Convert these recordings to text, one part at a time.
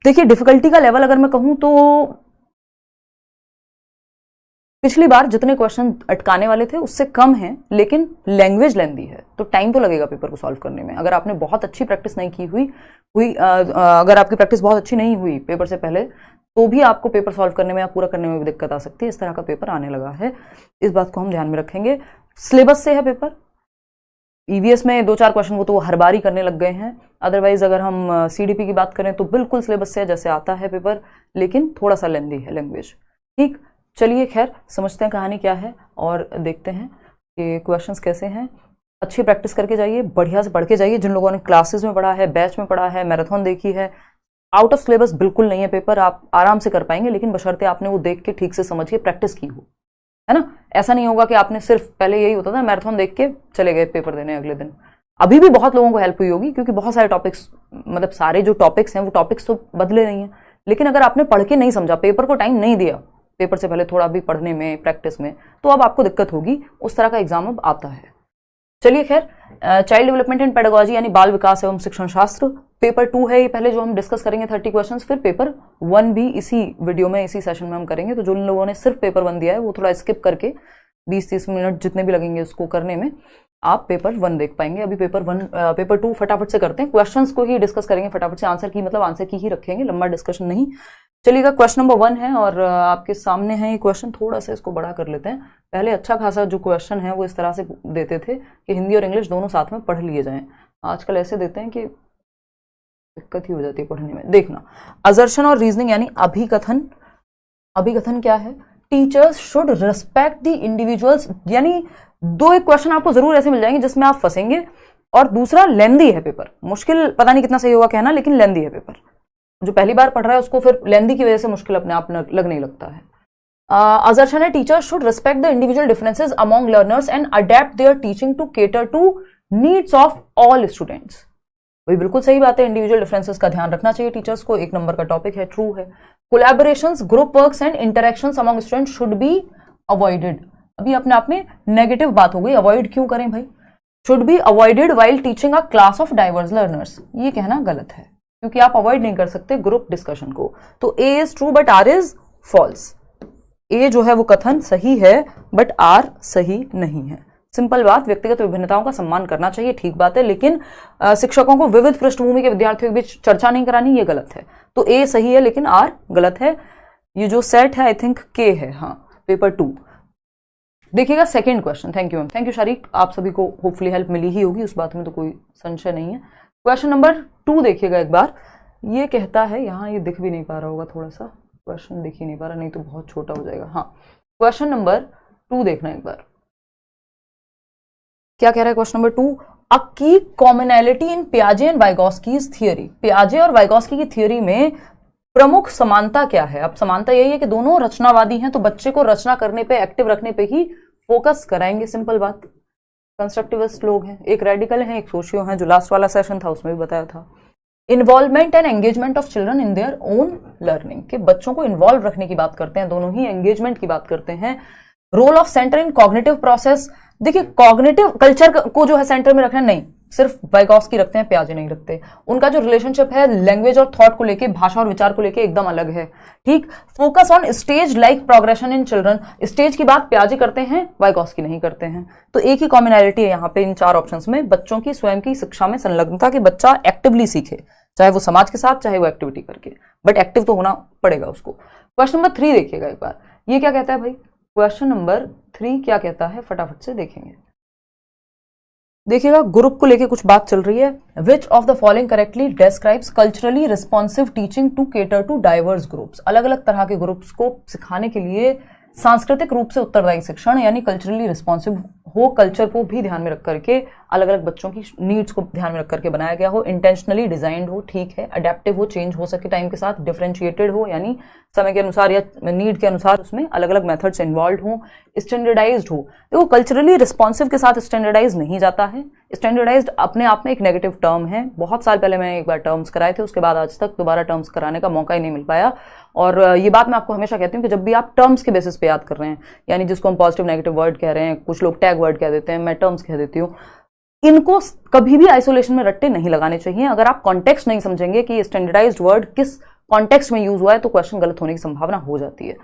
देखिए डिफिकल्टी का लेवल अगर मैं कहूं तो पिछली बार जितने क्वेश्चन अटकाने वाले थे उससे कम हैं, लेकिन लैंग्वेज लेंदी है तो टाइम तो लगेगा पेपर को सॉल्व करने में। अगर आपने बहुत अच्छी प्रैक्टिस नहीं की हुई अगर आपकी प्रैक्टिस बहुत अच्छी नहीं हुई पेपर से पहले, तो भी आपको पेपर सॉल्व करने में या पूरा करने में भी दिक्कत आ सकती है। इस तरह का पेपर आने लगा है, इस बात को हम ध्यान में रखेंगे। सिलेबस से है पेपर, ईवीएस में 2-4 क्वेश्चन वो तो हर बार ही करने लग गए हैं। अदरवाइज अगर हम सीडीपी की बात करें तो बिल्कुल सिलेबस से जैसे आता है पेपर, लेकिन थोड़ा सा लेंदी है लैंग्वेज। ठीक, चलिए खैर समझते हैं कहानी क्या है और देखते हैं कि क्वेश्चंस कैसे हैं। अच्छी प्रैक्टिस करके जाइए, बढ़िया से पढ़ के जाइए। जिन लोगों ने क्लासेस में पढ़ा है, बैच में पढ़ा है, मैराथन देखी है, आउट ऑफ सिलेबस बिल्कुल नहीं है पेपर, आप आराम से कर पाएंगे, लेकिन बशर्ते आपने वो देख के ठीक से समझ के प्रैक्टिस की हो, है ना। ऐसा नहीं होगा कि आपने सिर्फ, पहले यही होता था मैराथन देख के चले गए पेपर देने अगले दिन। अभी भी बहुत लोगों को हेल्प हुई होगी क्योंकि बहुत सारे टॉपिक्स, मतलब सारे जो टॉपिक्स हैं वो टॉपिक्स तो बदले नहीं है, लेकिन अगर आपने पढ़ के नहीं समझा, पेपर को टाइम नहीं दिया पेपर से पहले थोड़ा भी पढ़ने में, प्रैक्टिस में, तो अब आपको दिक्कत होगी। उस तरह का एग्जाम अब आता है। चलिए खैर, चाइल्ड डेवलपमेंट एंड पेडागोजी यानी बाल विकास एवं शिक्षण शास्त्र, पेपर 2 है ये पहले जो हम डिस्कस करेंगे 30 क्वेश्चंस, फिर पेपर 1 भी इसी वीडियो में, इसी सेशन में हम करेंगे। तो जो लोगों ने सिर्फ पेपर 1 दिया है वो थोड़ा स्किप करके 20-30 मिनट जितने भी लगेंगे उसको करने में, आप पेपर 1 देख पाएंगे। अभी पेपर 2 फटाफट से करते हैं, क्वेश्चंस को ही डिस्कस करेंगे फटाफट से, आंसर की मतलब आंसर की ही रखेंगे, लंबा डिस्कशन नहीं। चलिएगा, क्वेश्चन नंबर 1 है और आपके सामने है ये क्वेश्चन। थोड़ा सा इसको बड़ा कर लेते हैं। पहले अच्छा खासा जो क्वेश्चन है वो इस तरह से देते थे कि हिंदी और इंग्लिश दोनों साथ में पढ़ लिए जाएं। आजकल ऐसे देते हैं कि दिक्कत ही हो जाती है पढ़ने में। देखना, असर्शन और रीजनिंग यानी अभिकथन। अभिकथन क्या है? Teachers should respect the individuals, यानी 2 एक क्वेश्चन आपको जरूर ऐसे मिल जाएंगे जिसमें आप फंसेंगे। और दूसरा, लेंदी है पेपर, मुश्किल पता नहीं कितना सही होगा कहना, लेकिन लेंदी है पेपर। जो पहली बार पढ़ रहा है उसको फिर लेंदी की वजह से मुश्किल अपने आप लगने लगता है। असर्शन है teachers should respect the individual differences among learners and adapt their teaching to cater to needs of all students. वही बिल्कुल सही बात है, इंडिविजुअल डिफरेंसेस का ध्यान रखना चाहिए टीचर्स को, 1 नंबर का टॉपिक है, ट्रू है। Collaborations, group works and interactions among students should be avoided. अभी अपने आप में नेगेटिव बात हो गई, अवॉइड क्यों करें भाई? Should be avoided while teaching a class of diverse learners, ये कहना गलत है क्योंकि आप अवॉइड नहीं कर सकते ग्रुप डिस्कशन को। तो A is true but R is false. A जो है वो कथन सही है बट आर सही नहीं है। सिंपल बात, व्यक्तिगत विभिन्नताओं का सम्मान करना चाहिए, ठीक बात है, लेकिन शिक्षकों को विविध पृष्ठभूमि के विद्यार्थियों के बीच चर्चा नहीं करानी, ये गलत है। तो ए सही है लेकिन आर गलत है। ये जो सेट है आई थिंक के है, हाँ, पेपर 2। देखिएगा second question. Thank you ma'am, thank you Shariq, आप सभी को होपफुली हेल्प मिली ही होगी, उस बात में तो कोई संशय नहीं है। क्वेश्चन नंबर 2 देखिएगा एक बार। ये कहता है, यहाँ ये दिख भी नहीं पा रहा होगा, थोड़ा सा क्वेश्चन दिख ही नहीं पा रहा, नहीं तो बहुत छोटा हो जाएगा। हाँ, क्वेश्चन नंबर 2 देखना एक बार, क्या कह रहा है क्वेश्चन नंबर 2? अ की कॉमनैलिटी इन पियाजे एंड वाइगोस्कीज थियरी। पियाजे और वाइगोस्की की थियरी में प्रमुख समानता क्या है? अब समानता यही है कि दोनों रचनावादी हैं, तो बच्चे को रचना करने पे, एक्टिव रखने पे ही फोकस कराएंगे, सिंपल बात। कंस्ट्रक्टिविस्ट लोग हैं, एक रेडिकल हैं, एक सोशियो हैं, जो लास्ट वाला सेशन था उसमें भी बताया था। Involvement and engagement of children in their own learning, के बच्चों को इन्वॉल्व रखने की बात करते हैं, दोनों ही एंगेजमेंट की बात करते हैं। Role of centre in cognitive process, देखिए कॉग्निटिव कल्चर को जो है सेंटर में रखना नहीं, सिर्फ वाइगोस्की रखते हैं, पियाजे नहीं रखते। उनका जो रिलेशनशिप है लैंग्वेज और थॉट को लेके, भाषा और विचार को लेके एकदम अलग है। ठीक, focus on stage like progression in children, stage की बात पियाजे करते हैं, वाइगोस्की नहीं करते हैं। तो एक ही कॉमनैलिटी है यहाँ पे इन 4 ऑप्शंस में, बच्चों की स्वयं की शिक्षा में संलग्नता, कि बच्चा एक्टिवली सीखे, चाहे वो समाज के साथ, चाहे वो एक्टिविटी करके, बट एक्टिव तो होना पड़ेगा उसको। क्वेश्चन नंबर 3 देखिएगा एक बार, ये क्या कहता है भाई? क्वेश्चन नंबर 3 क्या कहता है, फटाफट से देखेंगे। देखिएगा, ग्रुप को लेके कुछ बात चल रही है। Which of the following correctly describes culturally responsive teaching to cater to diverse groups. अलग अलग तरह के ग्रुप्स को सिखाने के लिए सांस्कृतिक रूप से उत्तरदायी शिक्षण, यानी कल्चरली रिस्पॉन्सिव हो, कल्चर को भी ध्यान में रख करके, अलग अलग बच्चों की नीड्स को ध्यान में रख करके बनाया गया हो, इंटेंशनली डिजाइंड हो, ठीक है, अडेप्टिव हो, चेंज हो सके टाइम के साथ, डिफरेंशिएटेड हो, यानी समय के अनुसार या नीड के अनुसार उसमें अलग अलग मेथड्स इन्वॉल्व हो, स्टैंडर्डाइज्ड हो। देखो, कल्चरली रिस्पॉन्सिव के साथ स्टैंडर्डाइज नहीं जाता है। स्टैंडर्डाइज्ड अपने आप में एक नेगेटिव टर्म है। बहुत साल पहले मैंने एक बार टर्म्स कराए थे, उसके बाद आज तक दोबारा टर्म्स कराने का मौका ही नहीं मिल पाया। और ये बात मैं आपको हमेशा कहती हूँ कि जब भी आप टर्म्स के बेसिस पे याद कर रहे हैं, यानी जिसको हम पॉजिटिव नेगेटिव वर्ड कह रहे हैं, कुछ लोग टैग वर्ड कह देते हैं, मैं टर्म्स कह देती हूँ, इनको कभी भी आइसोलेशन में रट्टे नहीं लगाने चाहिए। अगर आप कॉन्टेक्स्ट नहीं समझेंगे कि स्टैंडर्डाइज्ड वर्ड किस कॉन्टेक्स्ट में यूज हुआ है तो क्वेश्चन गलत होने की संभावना हो जाती है।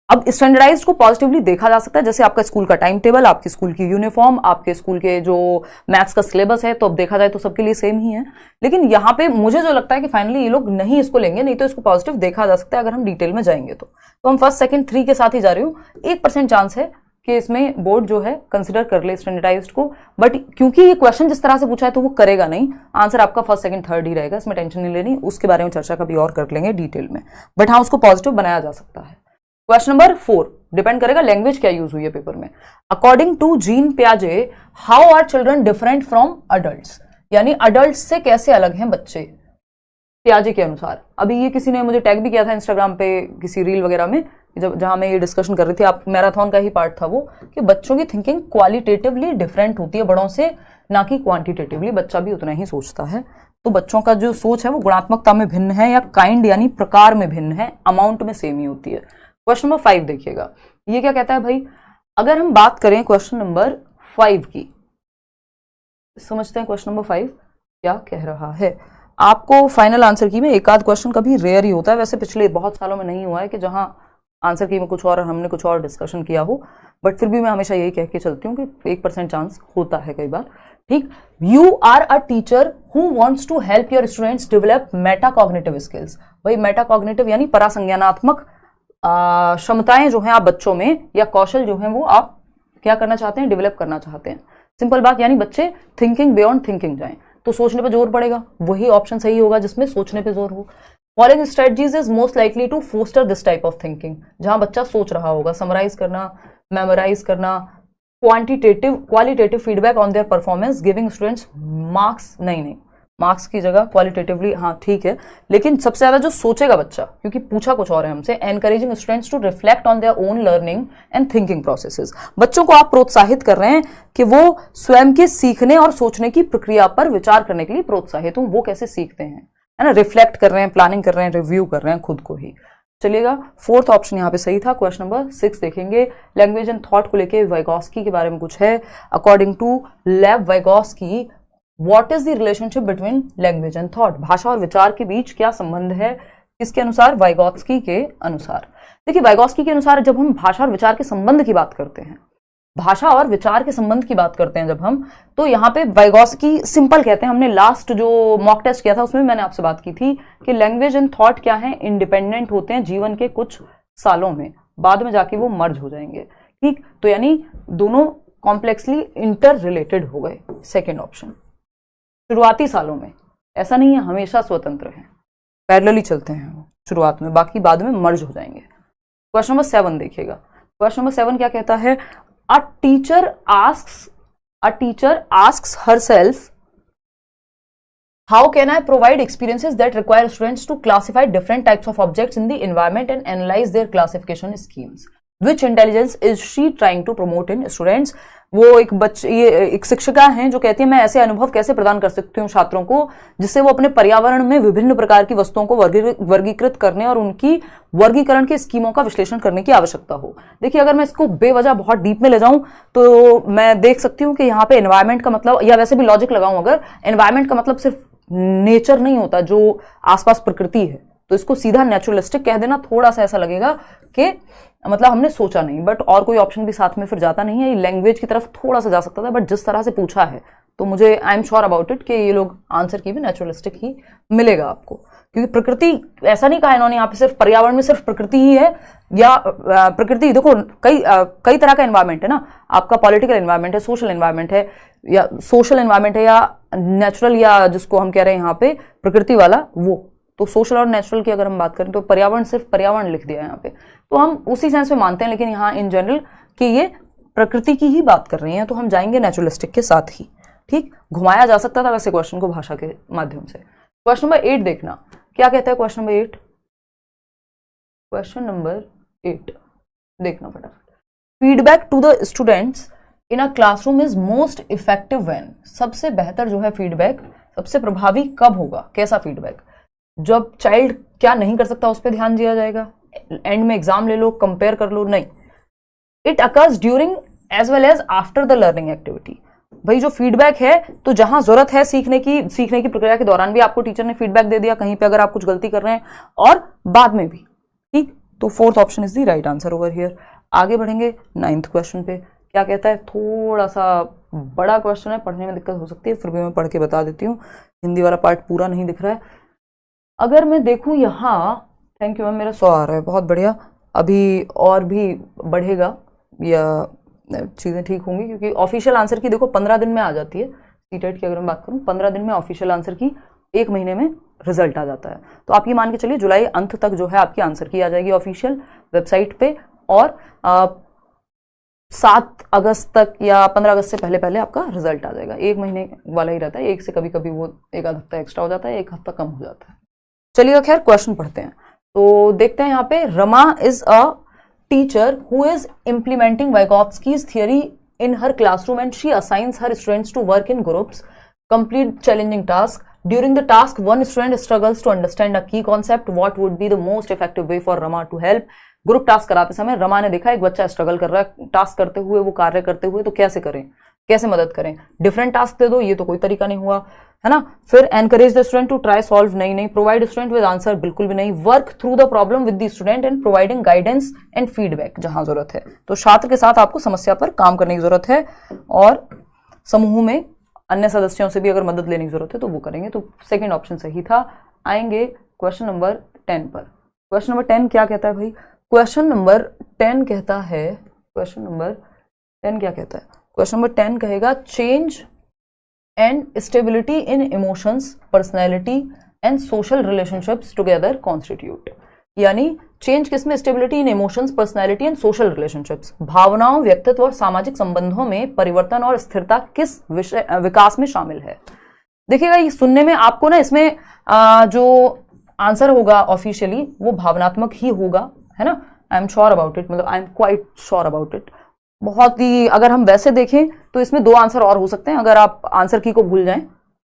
अब स्टैंडर्डाइज्ड को पॉजिटिवली देखा जा सकता है, जैसे आपका स्कूल का टाइम टेबल, आपके स्कूल की यूनिफॉर्म, आपके स्कूल के जो मैथ्स का सिलेबस है, तो अब देखा जाए तो सबके लिए सेम ही है। लेकिन यहाँ पे मुझे जो लगता है कि फाइनली ये लोग नहीं इसको लेंगे, नहीं तो इसको पॉजिटिव देखा जा सकता है अगर हम डिटेल में जाएंगे तो हम फर्स्ट सेकंड 3 के साथ ही जा रही हूँ। 1% चांस है कि इसमें बोर्ड जो है कंसिडर कर ले स्टैंडर्डाइज्ड को, बट क्योंकि ये क्वेश्चन जिस तरह से पूछा है तो वो करेगा नहीं, आंसर आपका फर्स्ट सेकंड थर्ड ही रहेगा, इसमें टेंशन नहीं लेनी, उसके बारे में चर्चा कभी और कर लेंगे डिटेल में, बट हाँ उसको पॉजिटिव बनाया जा सकता है। क्वेश्चन नंबर 4 डिपेंड करेगा लैंग्वेज क्या यूज हुई है पेपर में। अकॉर्डिंग टू जीन पियाजे how are children different from adults, यानी अडल्ट से कैसे अलग हैं बच्चे पियाजे के अनुसार। अभी ये किसी ने मुझे टैग भी किया था इंस्टाग्राम पे किसी रील वगैरह में, जहां मैं ये डिस्कशन कर रही थी, आप मैराथन का ही पार्ट था वो, कि बच्चों की थिंकिंग क्वालिटेटिवली डिफरेंट होती है बड़ों से, ना कि क्वांटिटेटिवली। बच्चा भी उतना ही सोचता है, तो बच्चों का जो सोच है वो गुणात्मकता में भिन्न है या काइंड यानी प्रकार में भिन्न है, अमाउंट में सेम ही होती है। क्वेश्चन नंबर 5 देखिएगा, ये क्या कहता है भाई, अगर हम बात करें क्वेश्चन नंबर 5 की, समझते हैं क्वेश्चन नंबर 5 क्या कह रहा है। आपको फाइनल आंसर की में एक आध क्वेश्चन कभी रेयर ही होता है, वैसे पिछले बहुत सालों में नहीं हुआ है कि जहां आंसर की में कुछ और हमने कुछ और डिस्कशन किया हो, बट फिर भी मैं हमेशा यही कह के चलती हूँ कि 1% चांस होता है कई बार। ठीक, you are a teacher who wants to help your students develop metacognitive skills. भाई मेटाकॉग्निटिव यानी परासंज्ञानात्मक क्षमताएं जो हैं आप बच्चों में, या कौशल जो हैं वो आप क्या करना चाहते हैं, डेवलप करना चाहते हैं। सिंपल बात, यानी बच्चे थिंकिंग बियॉन्ड थिंकिंग जाएं, तो सोचने पे जोर पड़ेगा, वही ऑप्शन सही होगा जिसमें सोचने पे जोर हो। Following strategies is most likely to foster this type of thinking, जहां बच्चा सोच रहा होगा, समराइज करना, मेमोराइज करना, qualitative feedback on their performance, giving students marks, नहीं मार्क्स की जगह क्वालिटेटिवली, हाँ ठीक है, लेकिन सबसे ज्यादा जो सोचेगा बच्चा, क्योंकि पूछा कुछ और है हमसे, encouraging students to reflect on their own learning and thinking processes. बच्चों को आप प्रोत्साहित कर रहे हैं कि वो स्वयं के सीखने और सोचने की प्रक्रिया पर विचार करने के लिए प्रोत्साहित हो, वो कैसे सीखते हैं, है ना, रिफ्लेक्ट कर रहे हैं, प्लानिंग कर रहे हैं, रिव्यू कर रहे हैं खुद को ही। चलिएगा, 4th ऑप्शन यहाँ पे सही था। क्वेश्चन नंबर 6 देखेंगे, लैंग्वेज एंड थॉट को लेके वाइगॉस्की के बारे में कुछ है। According to Lev Vygotsky, what is the relationship between language and thought, भाषा और विचार के बीच क्या संबंध है, किसके अनुसार, वाइगॉस्की के अनुसार। देखिए वाइगॉस्की के अनुसार जब हम भाषा और विचार के संबंध की बात करते हैं, भाषा और विचार के संबंध की बात करते हैं जब हम, तो यहाँ पे वाइगॉस्की सिंपल कहते हैं, हमने लास्ट जो मॉक टेस्ट किया था उसमें मैंने आपसे बात की थी कि लैंग्वेज एंड थॉट क्या है, इंडिपेंडेंट होते हैं जीवन के कुछ सालों में, बाद में जाके वो मर्ज हो जाएंगे। ठीक, तो यानी दोनों कॉम्प्लेक्सली इंटर रिलेटेड हो गए। सेकेंड ऑप्शन, शुरुआती सालों में, ऐसा नहीं है हमेशा स्वतंत्र है, पैरेलली चलते हैं शुरुआत में, बाकी बाद में मर्ज हो जाएंगे। क्वेश्चन नंबर 7 देखिएगा, क्वेश्चन नंबर 7 क्या कहता है, A teacher asks herself, how can I provide experiences that require students to classify different types of objects in the environment and analyze their classification schemes? Which intelligence is she trying to promote in students? वो ये एक शिक्षिका हैं जो कहती है मैं ऐसे अनुभव कैसे प्रदान कर सकती हूँ छात्रों को जिससे वो अपने पर्यावरण में विभिन्न प्रकार की वस्तुओं को वर्गीकृत करने और उनकी वर्गीकरण के स्कीमों का विश्लेषण करने की आवश्यकता हो। देखिए अगर मैं इसको बेवजह बहुत डीप में ले जाऊं तो मैं देख सकती हूँ कि यहाँ पे एनवायरमेंट का मतलब, या वैसे भी लॉजिक लगाऊं अगर, एनवायरमेंट का मतलब सिर्फ नेचर नहीं होता जो आसपास प्रकृति है, तो इसको सीधा नेचुरलिस्टिक कह देना थोड़ा सा ऐसा लगेगा कि मतलब हमने सोचा नहीं, बट और कोई ऑप्शन भी साथ में फिर जाता नहीं है। लैंग्वेज की तरफ थोड़ा सा जा सकता था, बट जिस तरह से पूछा है तो मुझे आई एम श्योर अबाउट इट कि ये लोग आंसर की भी नेचुरलिस्टिक ही मिलेगा आपको, क्योंकि प्रकृति ऐसा नहीं कहा इन्होंने यहाँ पे सिर्फ पर्यावरण में सिर्फ प्रकृति ही है, या प्रकृति देखो कई तरह का एनवायरमेंट है ना, आपका पॉलिटिकल एनवायरमेंट है, सोशल एनवायरमेंट है, या नेचुरल, या जिसको हम कह रहे हैं यहाँ पे प्रकृति वाला वो, तो सोशल और नेचुरल की अगर हम बात करें तो पर्यावरण सिर्फ पर्यावरण लिख दिया है यहाँ पे, तो हम उसी सेंस में मानते हैं, लेकिन यहाँ इन जनरल कि ये प्रकृति की ही बात कर रही हैं, तो हम जाएंगे नेचुरलिस्टिक के साथ ही। ठीक, घुमाया जा सकता था वैसे क्वेश्चन को भाषा के माध्यम से। क्वेश्चन नंबर 8 देखना क्या कहता है। क्वेश्चन नंबर 8, क्वेश्चन नंबर 8 देखना फटाफट। Feedback to the students in a classroom is most effective when, सबसे बेहतर जो है फीडबैक, सबसे प्रभावी कब होगा, कैसा फीडबैक, जब चाइल्ड क्या नहीं कर सकता उस पर ध्यान दिया जाएगा, एंड में एग्जाम ले लो, कंपेयर कर लो, नहीं। It occurs during as well as after the learning activity, भाई जो फीडबैक है, तो जहां जरूरत है सीखने की प्रक्रिया के दौरान भी आपको टीचर ने फीडबैक दे दिया कहीं पे अगर आप कुछ गलती कर रहे हैं, और बाद में भी, ठीक। तो fourth option is the right answer over here. आगे बढ़ेंगे 9th क्वेश्चन पे। क्या कहता है, थोड़ा सा बड़ा क्वेश्चन है, पढ़ने में दिक्कत हो सकती है, फिर भी मैं पढ़ के बता देती हूँ। हिंदी वाला पार्ट पूरा नहीं दिख रहा है। अगर मैं देखूं यहाँ, थैंक यू मैम, मेरा 100 आ रहा है, बहुत बढ़िया। अभी और भी बढ़ेगा या चीज़ें ठीक होंगी, क्योंकि ऑफिशियल आंसर की देखो 15 दिन में आ जाती है। सीटेट की अगर मैं बात करूँ 15 दिन में, ऑफिशियल आंसर की 1 महीने में रिजल्ट आ जाता है। तो आप ये मान के चलिए जुलाई अंत तक जो है आपकी आंसर की आ जाएगी ऑफिशियल वेबसाइट पे, और 7 अगस्त तक या 15 अगस्त से पहले पहले आपका रिजल्ट आ जाएगा। 1 महीने वाला ही रहता है, एक से कभी कभी वो 1 आध हफ्ता एक्स्ट्रा हो जाता है, 1 हफ्ता कम हो जाता है। चलिए खैर क्वेश्चन पढ़ते हैं। तो देखते हैं यहाँ पे, Rama is a teacher who is implementing Vygotsky's theory in her classroom and she assigns her students to work in groups, complete challenging tasks. During the task, one student struggles to understand a key concept. What would be the most effective way for Rama to help? Group task कराते समय रमा ने देखा एक बच्चा struggle कर रहा है task करते हुए, वो कार्य करते हुए, तो कैसे करें, कैसे मदद करें। डिफरेंट टास्क दे दो, ये तो कोई तरीका नहीं हुआ, है ना। फिर encourage the student to try solve, नहीं। प्रोवाइड स्टूडेंट विद आंसर, बिल्कुल भी नहीं। Work through the problem with the student and providing guidance and feedback जहां जरूरत है। तो छात्र के साथ आपको समस्या पर काम करने की जरूरत है, और समूह में अन्य सदस्यों से भी अगर मदद लेने की जरूरत है तो वो करेंगे। तो सेकेंड ऑप्शन सही था। आएंगे क्वेश्चन नंबर 10 पर। क्वेश्चन नंबर 10 क्या कहता है भाई, क्वेश्चन नंबर 10 कहता है, क्वेश्चन नंबर 10 क्या कहता है, क्वेश्चन नंबर 10 कहेगा change and stability in emotions, personality and social relationships together constitute. यानी चेंज किसमें, stability in emotions, personality and social relationships. भावनाओं, व्यक्तित्व और सामाजिक संबंधों में परिवर्तन और स्थिरता किस विकास में शामिल है। देखिएगा ये सुनने में आपको ना, इसमें जो आंसर होगा ऑफिशियली वो भावनात्मक ही होगा, है ना। I am sure about it, मतलब I am quite sure about it. बहुत ही, अगर हम वैसे देखें तो इसमें 2 आंसर और हो सकते हैं। अगर आप आंसर की को भूल जाएं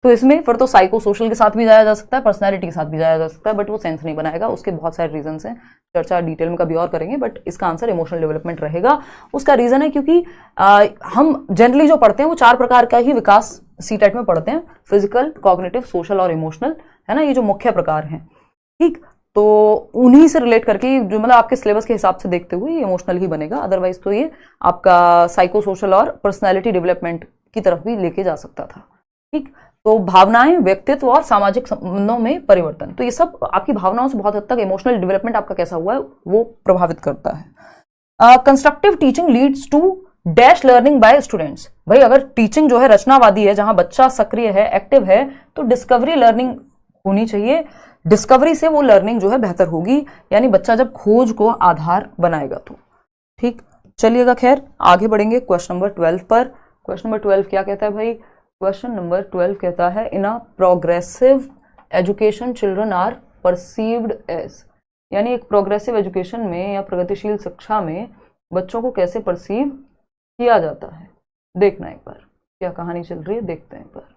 तो इसमें फिर तो साइको सोशल के साथ भी जाया जा सकता है, पर्सनैलिटी के साथ भी जाया जा सकता है, बट वो सेंस नहीं बनाएगा। उसके बहुत सारे रीजंस हैं, चर्चा डिटेल में कभी और करेंगे, बट इसका आंसर इमोशनल डेवलपमेंट रहेगा। उसका रीजन है क्योंकि हम जनरली जो पढ़ते हैं वो 4 प्रकार का ही विकास सीटेट में पढ़ते हैं, फिजिकल, कॉग्निटिव, सोशल और इमोशनल, है ना। ये जो मुख्य प्रकार हैं, ठीक। तो उन्हीं से रिलेट करके जो मतलब आपके सिलेबस के हिसाब से देखते हुए ये इमोशनल ही बनेगा, अदरवाइज तो ये आपका साइको सोशल और पर्सनैलिटी डेवलपमेंट की तरफ भी लेके जा सकता था, ठीक। तो भावनाएं, व्यक्तित्व और सामाजिक संबंधों में परिवर्तन, तो ये सब आपकी भावनाओं से बहुत हद तक इमोशनल डेवलपमेंट आपका कैसा हुआ है वो प्रभावित करता है। Constructive teaching leads to dash learning by students. भाई अगर टीचिंग जो है रचनावादी है, जहां बच्चा सक्रिय है, एक्टिव है, तो डिस्कवरी लर्निंग होनी चाहिए। डिस्कवरी से वो लर्निंग जो है बेहतर होगी, यानी बच्चा जब खोज को आधार बनाएगा तो, ठीक। चलिएगा खैर आगे बढ़ेंगे क्वेश्चन नंबर 12 पर। क्वेश्चन नंबर 12 क्या कहता है भाई, क्वेश्चन नंबर 12 कहता है in a progressive education children are perceived as. यानी एक प्रोग्रेसिव एजुकेशन में या प्रगतिशील शिक्षा में बच्चों को कैसे परसीव किया जाता है। देखना एक बार क्या कहानी चल रही है, देखते हैं एक बार।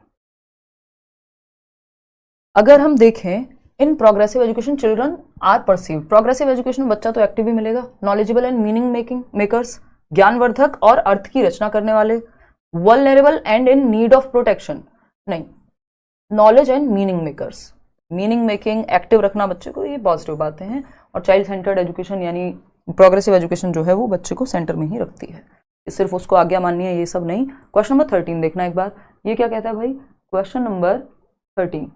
अगर हम देखें, in progressive education children are perceive, progressive education में बच्चा तो एक्टिव ही मिलेगा, knowledgeable and meaning making makers, ज्ञानवर्धक और अर्थ की रचना करने वाले, vulnerable and in need of protection, नहीं, knowledge and meaning makers, meaning making, active रखना बच्चे को, ये पॉजिटिव बातें हैं। और चाइल्ड सेंटर्ड एजुकेशन, यानी प्रोग्रेसिव एजुकेशन जो है वो बच्चे को सेंटर में ही रखती है, सिर्फ उसको आज्ञा माननी है, ये सब नहीं। क्वेश्चन नंबर 13 देखना एक बार, ये क्या कहता है भाई, क्वेश्चन नंबर 13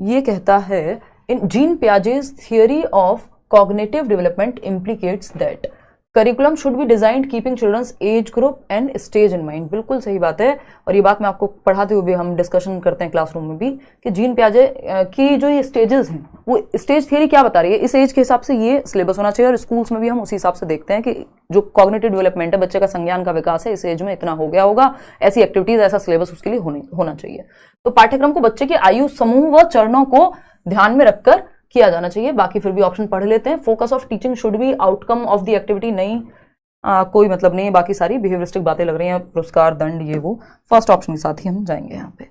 ये कहता है इन gene पियाजे's theory of cognitive development implicates that curriculum should be designed keeping children's age group and stage in mind। बिल्कुल सही बात है, और ये बात मैं आपको पढ़ाते हुए भी हम डिस्कशन करते हैं क्लासरूम में भी कि जीन पियाजे की जो ये स्टेजेस हैं वो स्टेज थियरी क्या बता रही है, इस एज के हिसाब से ये सिलेबस होना चाहिए। और स्कूल्स में भी हम उसी हिसाब से देखते हैं कि जो कॉग्निटिव डेवलपमेंट है, बच्चे का संज्ञान का विकास है, इस एज में इतना हो गया होगा, ऐसी एक्टिविटीज, ऐसा सिलेबस उसके लिए होना चाहिए। तो पाठ्यक्रम को बच्चे के आयु समूह व चरणों को ध्यान में रखकर किया जाना चाहिए। बाकी फिर भी ऑप्शन पढ़ लेते हैं। Focus of teaching should be outcome of the activity, नहीं, कोई मतलब नहीं है, बाकी सारी बिहेवियरिस्टिक बातें लग रही हैं, पुरस्कार, दंड, ये वो। फर्स्ट ऑप्शन के साथ ही हम जाएंगे यहाँ पे।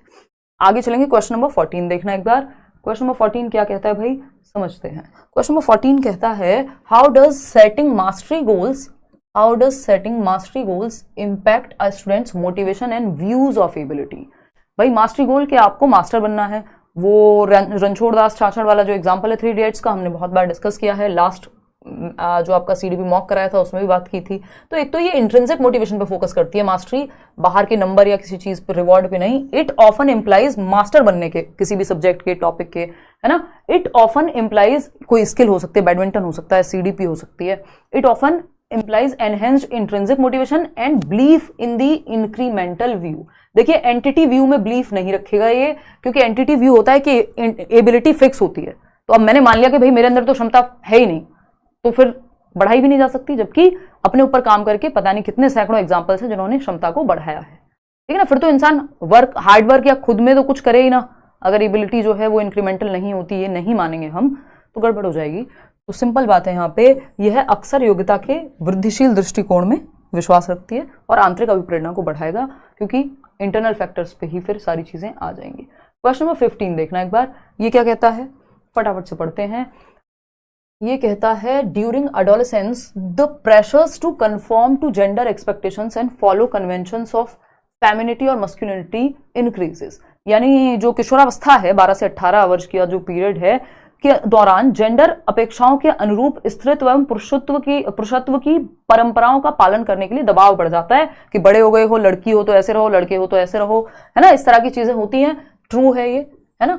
आगे चलेंगे, क्वेश्चन नंबर 14 देखना एक बार। क्वेश्चन नंबर 14 क्या कहता है भाई, समझते हैं। क्वेश्चन नंबर 14 कहता है how does setting mastery goals how does setting mastery goals impact a students motivation and views of ability. भाई मास्टरी गोल कि आपको मास्टर बनना है, वो रणछोड़ दास छाछड़ वाला जो एग्जाम्पल है 3 इडियट्स का, हमने बहुत बार डिस्कस किया है, लास्ट जो आपका सीडीपी मॉक कराया था उसमें भी बात की थी। तो एक तो ये इंट्रिंसिक मोटिवेशन पे फोकस करती है मास्टरी, बाहर के नंबर या किसी चीज पे रिवॉर्ड पे नहीं। इट ऑफन इंप्लाइज मास्टर बनने के, किसी भी सब्जेक्ट के टॉपिक के, है ना। इट ऑफन इंप्लाइज कोई स्किल हो सकती है, बैडमिंटन हो सकता है, सीडीपी हो सकती है। It often implies enhanced intrinsic motivation and belief in the incremental view। देखिए एंटिटी व्यू में बिलीफ नहीं रखेगा ये, क्योंकि एंटिटी व्यू होता है कि एबिलिटी फिक्स होती है। तो अब मैंने मान लिया कि भाई मेरे अंदर तो क्षमता है ही नहीं, तो फिर बढ़ाई भी नहीं जा सकती, जबकि अपने ऊपर काम करके पता नहीं कितने सैकड़ों एग्जाम्पल्स हैं जिन्होंने क्षमता को बढ़ाया है, ठीक है ना। फिर तो इंसान हार्ड वर्क या खुद में तो कुछ करे ही ना, अगर एबिलिटी जो है वो इंक्रीमेंटल नहीं होती, ये नहीं मानेंगे हम, तो गड़बड़ हो जाएगी। तो सिंपल बात है यहाँ पे, यह अक्सर योग्यता के वृद्धिशील दृष्टिकोण में विश्वास रखती है और आंतरिक अभिप्रेरणा को बढ़ाएगा, क्योंकि इंटरनल फैक्टर्स पे ही फिर सारी चीजें आ जाएंगी। क्वेश्चन नंबर 15 देखना एक बार, ये क्या कहता है, फटाफट से पढ़ते हैं। ये कहता है during adolescence the pressures to conform to gender expectations and follow conventions of femininity और मस्कुलिनिटी इंक्रीजेस। यानी जो किशोरावस्था है, 12 से 18 वर्ष का जो पीरियड है के दौरान जेंडर अपेक्षाओं के अनुरूप स्त्रीत्व एवं पुरुषत्व की परंपराओं का पालन करने के लिए दबाव बढ़ जाता है कि बड़े हो गए हो, लड़की हो तो ऐसे रहो, लड़के हो तो ऐसे रहो, है ना। इस तरह की चीजें होती हैं, ट्रू है ये, है ना।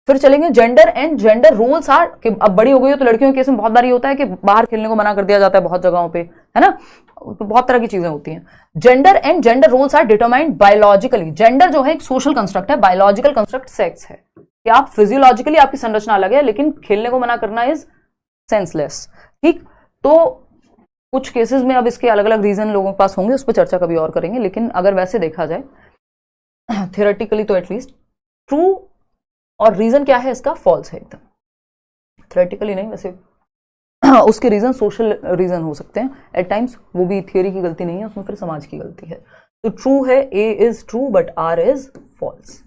फिर चलेंगे gender and gender roles are, कि अब बड़ी हो गई हो तो लड़कियों के केस में बहुत बार ये होता है कि बाहर खेलने को मना कर दिया जाता है बहुत जगहों पे, है ना। तो बहुत तरह की चीजें होती हैं। Gender and gender roles are determined biologically. Gender जो है एक सोशल कंस्ट्रक्ट है, बायोलॉजिकल कंस्ट्रक्ट सेक्स है कि आप फिजियोलॉजिकली आपकी संरचना अलग है, लेकिन खेलने को मना करना इज सेंसलेस, ठीक। तो कुछ केसेस में अब इसके अलग अलग रीजन लोगों के पास होंगे, उस पर चर्चा कभी और करेंगे, लेकिन अगर वैसे देखा जाए थियोरेटिकली तो एटलीस्ट ट्रू, और रीजन क्या है इसका, फॉल्स है एकदम। थियोरेटिकली नहीं, वैसे उसके रीजन सोशल रीजन हो सकते हैं एट टाइम्स, वो भी थियोरी की गलती नहीं है, उसमें फिर समाज की गलती है। तो ट्रू है, A is true but R is false,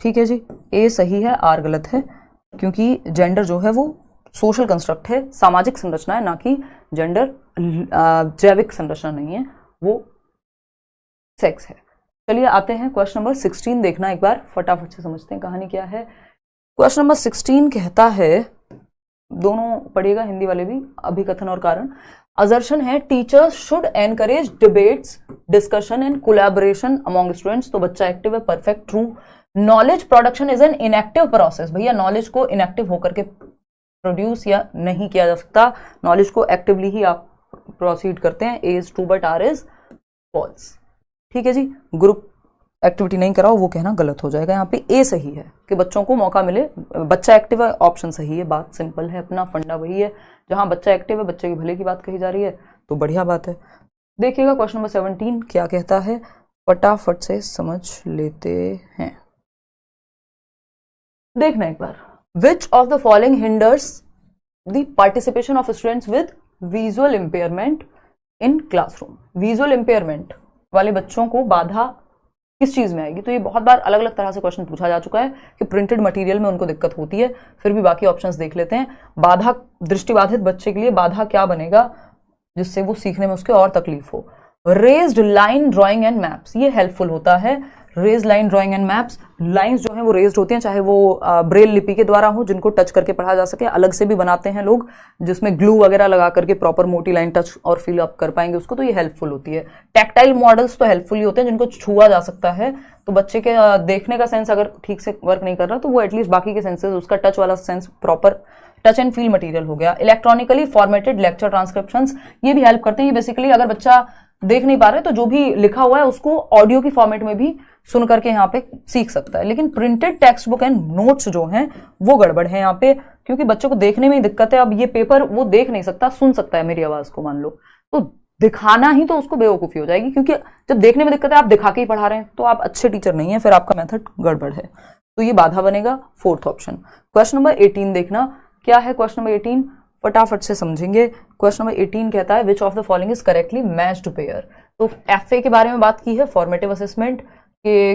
ठीक है जी। ए सही है, आर गलत है, क्योंकि जेंडर जो है वो सोशल कंस्ट्रक्ट है, सामाजिक संरचना है, ना कि जेंडर जैविक संरचना नहीं है, वो सेक्स है। चलिए आते हैं क्वेश्चन नंबर 16 देखना एक बार, फटाफट से समझते हैं कहानी क्या है। क्वेश्चन नंबर 16 कहता है, दोनों पढ़िएगा हिंदी वाले भी, अभिकथन और कारण। असर्शन है teachers should encourage debates, discussion and collaboration among students. तो बच्चा एक्टिव है, perfect, true. Knowledge production is an inactive process. भैया नॉलेज को इनएक्टिव होकर के प्रोड्यूस या नहीं किया जा सकता, नॉलेज को एक्टिवली ही आप प्रोसीड करते हैं। A is true but R is false, ठीक है जी। ग्रुप एक्टिविटी नहीं कराओ वो कहना गलत हो जाएगा। यहाँ पे ए सही है कि बच्चों को मौका मिले, बच्चा एक्टिव है, ऑप्शन सही है, बात सिंपल है, अपना फंडा वही है। जहां बच्चा एक्टिव है, बच्चे के भले की बात कही जा रही है, तो बढ़िया बात है। देखिएगा क्वेश्चन नंबर 17 क्या कहता है, फटाफट से समझ लेते हैं। देखना एक बार, which of the following hinders the participation of students with visual impairment in classroom. Visual impairment वाले बच्चों को बाधा किस चीज में आएगी। तो ये बहुत बार अलग अलग तरह से क्वेश्चन पूछा जा चुका है कि प्रिंटेड मटेरियल में उनको दिक्कत होती है, फिर भी बाकी ऑप्शंस देख लेते हैं। बाधा, दृष्टिबाधित बच्चे के लिए बाधा क्या बनेगा जिससे वो सीखने में उसके और तकलीफ हो। Raised line drawing and maps, ये हेल्पफुल होता है। Raise line drawing and maps, lines जो हैं वो रेज्ड होती हैं, चाहे वो ब्रेल लिपि के द्वारा हो जिनको टच करके पढ़ा जा सके, अलग से भी बनाते हैं लोग जिसमें ग्लू वगैरह लगा करके प्रॉपर मोटी लाइन टच और फिल अप कर पाएंगे उसको, तो ये हेल्पफुल होती है। टैक्टाइल मॉडल्स तो हेल्पफुल ही होते हैं जिनको छुआ जा सकता है, तो बच्चे के देखने का सेंस अगर ठीक से वर्क नहीं कर रहा तो वो एटलीस्ट बाकी के सेंसेस, उसका टच वाला sense proper touch and feel material हो गया। इलेक्ट्रॉनिकली फॉर्मेटेड लेक्चर ट्रांसक्रिप्शंस, ये भी हेल्प करते हैं। ये बेसिकली अगर बच्चा देख नहीं पा रहे तो जो भी लिखा हुआ है उसको ऑडियो की फॉर्मेट में भी सुन करके यहाँ पे सीख सकता है। लेकिन printed text book and notes जो हैं वो गड़बड़ है यहाँ पे, क्योंकि बच्चों को देखने में ही दिक्कत है। अब ये पेपर वो देख नहीं सकता, सुन सकता है मेरी आवाज को, मान लो, तो दिखाना ही तो उसको बेवकूफी हो जाएगी, क्योंकि जब देखने में दिक्कत है आप दिखा के ही पढ़ा रहे हैं तो आप अच्छे टीचर नहीं है, फिर आपका मेथड गड़बड़ है, तो ये बाधा बनेगा। Fourth option. क्वेश्चन नंबर 18 देखना क्या है। क्वेश्चन नंबर 18 फटाफट से समझेंगे। क्वेश्चन नंबर 18 कहता है which of the following is correctly matched pair. तो एफए के बारे में बात की है, फॉर्मेटिव असेसमेंट के,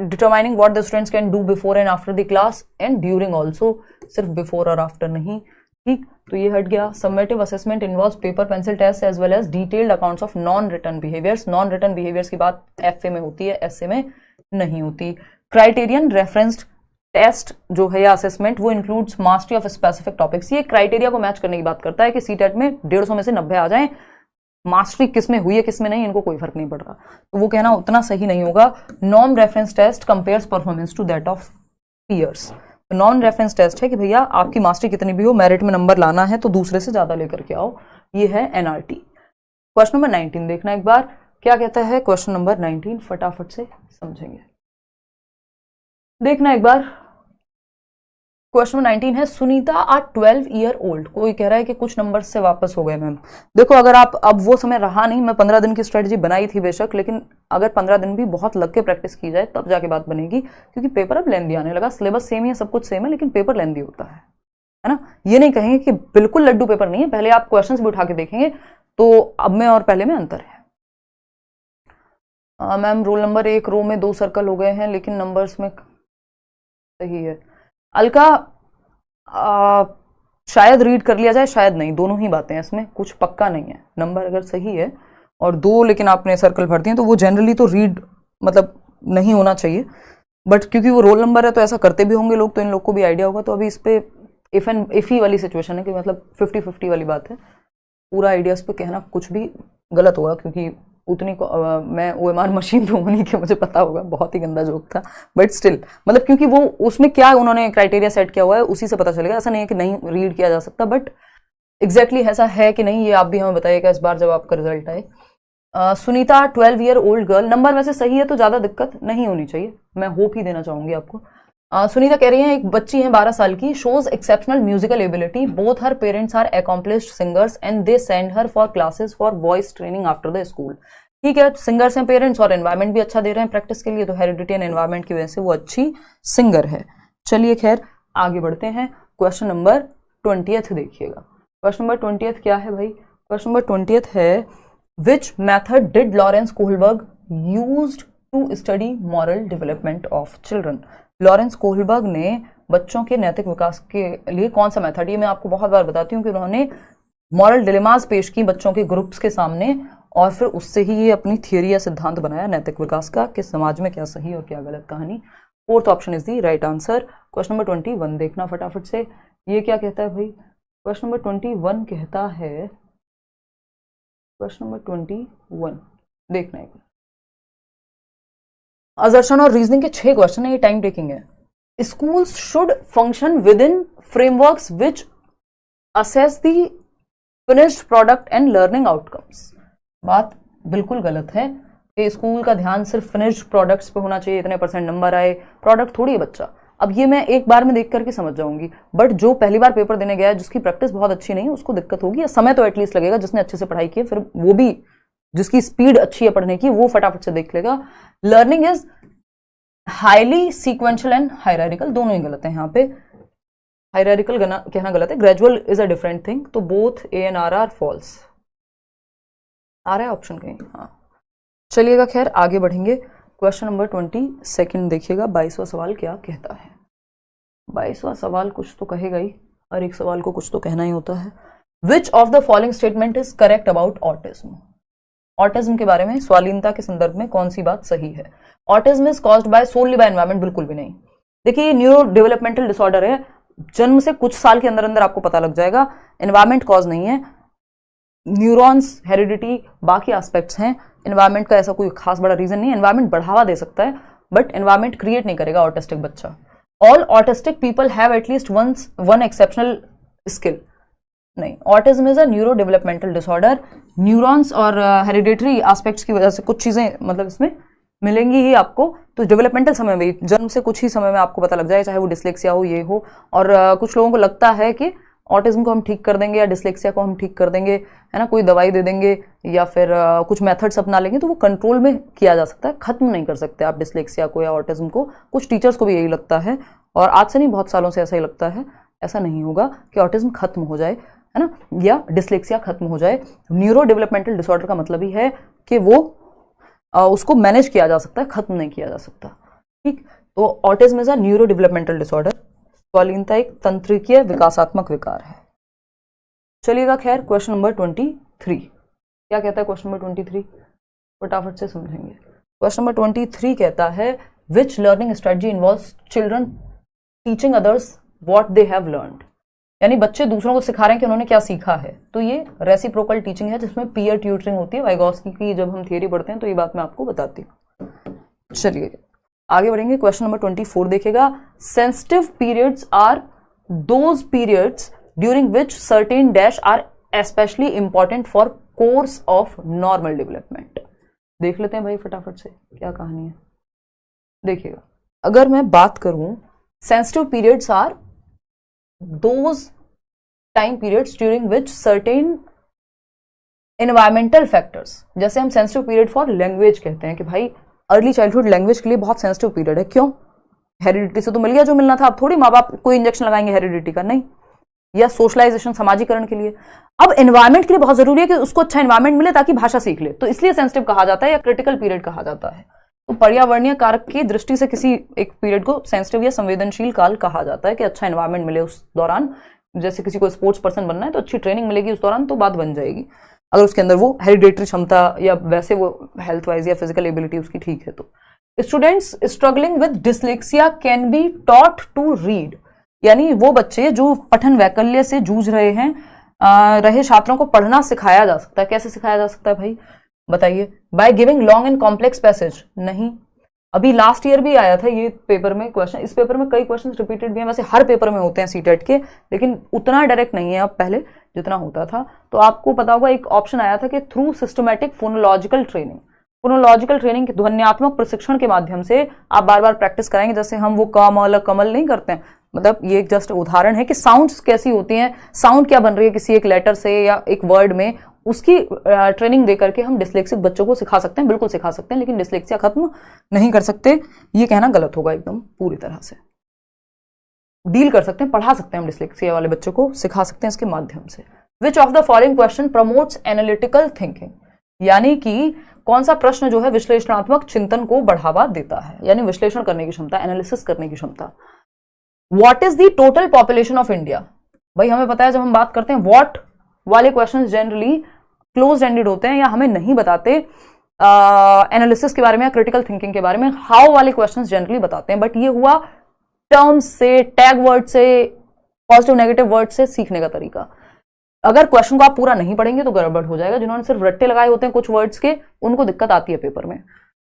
determining what the students can do before and after the class and during also, सिर्फ बिफोर और आफ्टर नहीं, ठीक, तो ये हट गया। Summative assessment involves paper pencil test as well as detailed accounts of non written behaviours. Non written behaviours की बात एफए में होती है, एसए में नहीं होती। क्राइटेरियन रेफरेंस्ड टेस्ट जो है या असेसमेंट वो includes mastery of specific topics. ये क्राइटेरिया को मैच करने की बात करता है कि सीटेट में 150 में से 90 आ जाएं, मास्टरी किस में हुई है किस में नहीं इनको कोई फर्क नहीं पड़ रहा, तो वो कहना उतना सही नहीं होगा। Non reference test compares performance to that of peers. Non reference test है कि भैया आपकी मास्टरी कितनी भी हो, मेरिट में नंबर लाना है तो दूसरे से ज्यादा लेकर के आओ, ये है एनआरटी। क्वेश्चन नंबर 19 देखना एक बार क्या कहता है। क्वेश्चन नंबर 19 फटाफट से समझेंगे, देखना एक बार। क्वेश्चन 19 है सुनीता आर 12 ईयर ओल्ड। कोई कह रहा है कि कुछ नंबर से वापस हो गए मैम। देखो अगर आप, अब वो समय रहा नहीं, मैं 15 दिन की स्ट्रेटजी बनाई थी बेशक, लेकिन अगर 15 दिन भी बहुत लग के प्रैक्टिस की जाए तब जाके बात बनेगी, क्योंकि पेपर अब लेंदी आने लगा। सिलेबस सेम ही है, सब कुछ सेम है, लेकिन पेपर लेंदी होता है ना। ये नहीं कहेंगे कि बिल्कुल लड्डू पेपर नहीं है, पहले आप क्वेश्चन भी उठा के देखेंगे तो अब में और पहले में अंतर है। मैम रोल नंबर 1 रो में 2 सर्कल हो गए हैं लेकिन नंबर्स में सही है। अलका शायद रीड कर लिया जाए, शायद नहीं, दोनों ही बातें हैं, इसमें कुछ पक्का नहीं है। नंबर अगर सही है और 2 लेकिन आपने सर्कल भर दिए तो वो जनरली तो रीड मतलब नहीं होना चाहिए, बट क्योंकि वो रोल नंबर है तो ऐसा करते भी होंगे लोग, तो इन लोग को भी आइडिया होगा। तो अभी इस पे इफ एंड इफी वाली सिचुएशन है कि मतलब 50-50 वाली बात है। पूरा आइडियाज पे कहना कुछ भी गलत होगा, क्योंकि उतनी मैं OMR मशीन तो हूं नहीं कि मुझे पता होगा, बहुत ही गंदा जोक था, बट स्टिल मतलब क्योंकि वो उसमें क्या उन्होंने क्राइटेरिया सेट किया हुआ है उसी से पता चलेगा। ऐसा नहीं है कि नहीं रीड किया जा सकता, बट एग्जैक्टली ऐसा है कि नहीं ये आप भी हमें बताइएगा इस बार जब आपका रिजल्ट आए। Sunita 12 year old girl, number वैसे सही है तो ज्यादा दिक्कत नहीं होनी चाहिए, मैं होप ही देना चाहूंगी आपको। सुनीता कह रही है एक बच्ची है 12 साल की, shows exceptional musical ability, both her parents are accomplished singers and they send her for classes for voice training after the school. ठीक है, सिंगर्स हैं पेरेंट्स और एनवायरमेंट भी अच्छा दे रहे हैं प्रैक्टिस के लिए, तो हेरिडिटी एंड एनवायरमेंट की वजह से वो अच्छी सिंगर है। चलिए खैर आगे बढ़ते हैं। क्वेश्चन नंबर 20 देखिएगा। क्वेश्चन नंबर 20 क्या है भाई? क्वेश्चन नंबर 20 है which method did Lawrence Kohlberg used to study moral development of children. Lawrence Kohlberg ने बच्चों के नैतिक विकास के लिए कौन सा मेथड, ये मैं आपको बहुत बार बताती हूँ कि उन्होंने मॉरल डिलेमास पेश की बच्चों के ग्रुप्स के सामने, और फिर उससे ही ये अपनी थियरी या सिद्धांत बनाया नैतिक विकास का कि समाज में क्या सही और क्या गलत कहानी। 4th option is the right answer. Question number 21 देखना फटाफट से, ये क्या कहता है भाई? क्वेश्चन नंबर 21 कहता है, क्वेश्चन नंबर 21 देखना है, असर्शन और रीजनिंग के 6 क्वेश्चन है, ये टाइम टेकिंग है। Schools should function with in frameworks which assess the finished product and learning outcomes. बात बिल्कुल गलत है कि स्कूल का ध्यान सिर्फ फिनिश्ड प्रोडक्ट्स पे होना चाहिए, इतने % नंबर आए, प्रोडक्ट थोड़ी है बच्चा। अब ये मैं एक बार में देख करके समझ जाऊंगी, बट जो पहली बार पेपर देने गया है जिसकी प्रैक्टिस बहुत अच्छी नहीं है उसको दिक्कत होगी, या समय तो एटलीस्ट लगेगा। जिसने अच्छे से पढ़ाई की है, फिर वो भी जिसकी स्पीड अच्छी है पढ़ने की, वो फटाफट से देख लेगा। Learning is highly sequential and hierarchical, दोनों ही गलत है यहाँ पे। हायरार्किकल कहना गलत है, gradual is a different thing, तो both A and R are false. आ रहा है ऑप्शन कहीं? हाँ चलिएगा खैर आगे बढ़ेंगे। क्वेश्चन नंबर 22 देखिएगा, 22वां सवाल क्या कहता है। 22वां सवाल कुछ तो कहेगा ही, हर एक सवाल को कुछ तो कहना ही होता है। Which of the following statement is correct about autism. Autism के बारे में स्वालीनता के संदर्भ में कौन सी बात सही है? Autism is caused by solely by environment, बिल्कुल भी नहीं। देखिए ये न्यूरो डेवलपमेंटल डिसऑर्डर है, जन्म से कुछ साल के अंदर अंदर आपको पता लग जाएगा, एनवायरमेंट कॉज नहीं है। न्यूरॉन्स, हेरिडिटी, बाकी एस्पेक्ट्स हैं, एनवायरमेंट का ऐसा कोई खास बड़ा रीजन नहीं है। एनवायरमेंट बढ़ावा दे सकता है बट एनवायरमेंट क्रिएट नहीं करेगा ऑटिस्टिक बच्चा। All autistic people have at least one exceptional skill, नहीं। Autism is a neuro developmental disorder. Neurons और हेरिडिटरी एस्पेक्ट्स की वजह से कुछ चीजें मतलब इसमें मिलेंगी ही आपको, तो डेवलपमेंटल समय में, जन्म से कुछ ही समय में आपको पता लग जाए, चाहे वो डिसलेक्सिया हो, ये हो। और कुछ लोगों को लगता है कि ऑटिज्म को हम ठीक कर देंगे या डिसलेक्सिया को हम ठीक कर देंगे, है ना, कोई दवाई दे देंगे या फिर कुछ मेथड्स अपना लेंगे तो वो कंट्रोल में किया जा सकता है, खत्म नहीं कर सकते आप डिसलेक्सिया को या ऑटिज्म को। कुछ टीचर्स को भी यही लगता है, और आज से नहीं बहुत सालों से ऐसा ही लगता है। ऐसा नहीं होगा कि ऑटिज्म खत्म हो जाए, है ना, या डिसलेक्सिया खत्म हो जाए। न्यूरो डेवलपमेंटल डिसऑर्डर का मतलब ही है कि वो उसको मैनेज किया जा सकता है, खत्म नहीं किया जा सकता। ठीक, तो autism is a neuro developmental disorder. स्वालीनता एक तंत्रिकीय विकासात्मक विकार है। चलिएगा खैर, क्वेश्चन नंबर 23 क्या कहता है? क्वेश्चन नंबर 23 फटाफट से समझेंगे। क्वेश्चन नंबर 23 कहता है which learning strategy involves children teaching others what they have learned, यानी बच्चे दूसरों को सिखा रहे हैं कि उन्होंने क्या सीखा है। तो ये रेसिप्रोकल टीचिंग है जिसमें पीयर ट्यूटरिंग होती है। वाइगोस्की की जब हम थियरी पढ़ते हैं तो ये बात मैं आपको बताती हूँ। चलिए आगे बढ़ेंगे। क्वेश्चन नंबर 24 देखेगा, sensitive periods are those periods during which certain dash are especially important for course of normal development. देख लेते हैं भाई फटाफट से क्या कहानी है। देखिएगा, अगर मैं बात करूं, sensitive periods are those time periods during which certain environmental factors, जैसे हम सेंसिटिव पीरियड फॉर लैंग्वेज कहते हैं कि भाई अर्ली चाइल्डहुड लैंग्वेज के लिए बहुत सेंसिटिव पीरियड है। क्यों? हेरिडिटी से तो मिल गया जो मिलना था, अब थोड़ी माँ बाप कोई इंजेक्शन लगाएंगे हेरिडिटी का, नहीं। या सोशलाइजेशन, समाजीकरण के लिए। अब एनवायरमेंट के लिए बहुत जरूरी है कि उसको अच्छा एनवायरमेंट मिले ताकि भाषा सीख ले, तो इसलिए सेंसिटिव कहा जाता है या क्रिटिकल पीरियड कहा जाता है। तो पर्यावरणीय कारक की दृष्टि से किसी एक पीरियड को सेंसिटिव या संवेदनशील काल कहा जाता है कि अच्छा एनवायरमेंट मिले उस दौरान। जैसे किसी को स्पोर्ट्स पर्सन बनना है तो अच्छी ट्रेनिंग मिलेगी उस दौरान तो बात बन जाएगी, अगर उसके अंदर वो हेरिडेटरी क्षमता या वैसे वो हेल्थ वाइज या फिजिकल एबिलिटी उसकी ठीक है। तो students struggling with dyslexia can be taught to read, यानी वो बच्चे जो पठन वैकल्य से जूझ रहे हैं रहे छात्रों को पढ़ना सिखाया जा सकता है। कैसे सिखाया जा सकता है भाई बताइए? By giving long and complex passage. नहीं, अभी लास्ट ईयर भी आया था ये पेपर में क्वेश्चन। इस पेपर में कई क्वेश्चन रिपीटेड भी हैं, वैसे हर पेपर में होते हैं सीटेट के, लेकिन उतना डायरेक्ट नहीं है अब पहले जितना होता था। तो आपको पता होगा एक ऑप्शन आया था कि through systematic phonological training, phonological training के ध्वन्यात्मक प्रशिक्षण के माध्यम से आप बार बार प्रैक्टिस कराएंगे। जैसे हम वो कमल कमल नहीं करते हैं, मतलब ये एक जस्ट उदाहरण है कि साउंड्स कैसी होती हैं, साउंड क्या बन रही है किसी एक लेटर से या एक वर्ड में, उसकी ट्रेनिंग दे करके हम डिस्लेक्सिक बच्चों को सिखा सकते हैं। बिल्कुल सिखा सकते हैं, लेकिन डिस्लेक्सिया खत्म नहीं कर सकते, ये कहना गलत होगा एकदम पूरी तरह से। डील कर सकते हैं, पढ़ा सकते हैं हम डिस्लेक्सिया वाले बच्चों को, सिखा सकते हैं इसके माध्यम से। विच of the following question promotes analytical thinking, यानी कि कौन सा प्रश्न जो है विश्लेषणात्मक चिंतन को बढ़ावा देता है, यानी विश्लेषण करने की क्षमता, एनालिसिस करने की क्षमता। What is the total population of India? भाई हमें पता है जब हम बात करते हैं व्हाट वाले क्वेश्चंस जनरली क्लोज एंडेड होते हैं या हमें नहीं बताते एनालिसिस के बारे में या क्रिटिकल थिंकिंग के बारे में। हाउ वाले क्वेश्चंस जनरली बताते हैं, बट ये हुआ टर्म्स से, टैग वर्ड से, पॉजिटिव नेगेटिव वर्ड से सीखने का तरीका। अगर क्वेश्चन को आप पूरा नहीं पढ़ेंगे तो गड़बड़ हो जाएगा। जिन्होंने सिर्फ रट्टे लगाए होते हैं कुछ वर्ड्स के, उनको दिक्कत आती है पेपर में।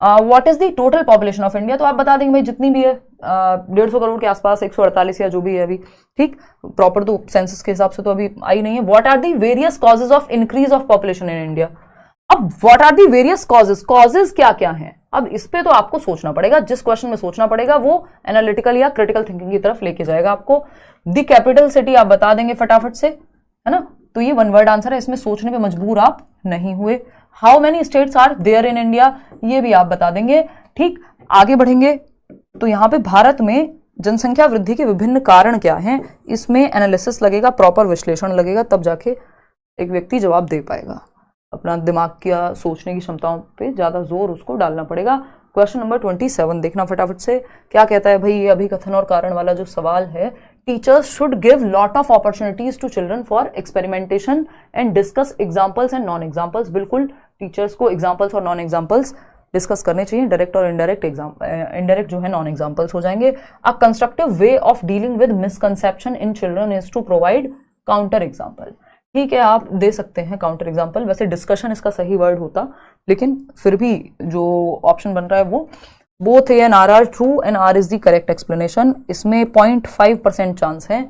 What is the total population of India? तो आप बता देंगे भाई जितनी भी है 150 करोड़ के आसपास, 148 या जो भी है अभी, ठीक। प्रॉपर तो सेंसस के हिसाब से तो अभी आई नहीं है। What are the various causes of increase of population in India? अब what are the various causes, causes क्या क्या हैं? अब इस पे तो आपको सोचना पड़ेगा, जिस क्वेश्चन में सोचना पड़ेगा वो एनालिटिकल या क्रिटिकल थिंकिंग की तरफ लेके जाएगा आपको। द कैपिटल सिटी आप बता देंगे फटाफट से, है ना, तो ये वन वर्ड आंसर है, इसमें सोचने पे मजबूर आप नहीं हुए। How many states are there in India? ये भी आप बता देंगे, ठीक। आगे बढ़ेंगे तो यहाँ पे भारत में जनसंख्या वृद्धि के विभिन्न कारण क्या हैं, इसमें एनालिसिस लगेगा, प्रॉपर विश्लेषण लगेगा, तब जाके एक व्यक्ति जवाब दे पाएगा। अपना दिमाग का सोचने की क्षमताओं पे ज्यादा जोर उसको डालना पड़ेगा। क्वेश्चन नंबर 27 देखना फटाफट से, क्या कहता है भाई? ये अभिकथन और कारण वाला जो सवाल है, teachers should give lot of opportunities to children for experimentation and discuss examples and non examples. बिल्कुल, टीचर्स को एग्जाम्पल्स और नॉन एग्जाम्पल्स डिस्कस करने चाहिए। डायरेक्ट और इनडायरेक्ट इनडायरेक्ट जो है नॉन एग्जाम्पल्स हो जाएंगे। A constructive way of dealing with misconception in children is to provide counter example. ठीक है, आप दे सकते हैं काउंटर एग्जाम्पल, वैसे डिस्कशन इसका सही वर्ड होता, लेकिन फिर भी जो ऑप्शन बन रहा है वो both A and R are true and R is the correct explanation. इसमें 0.5% चांस है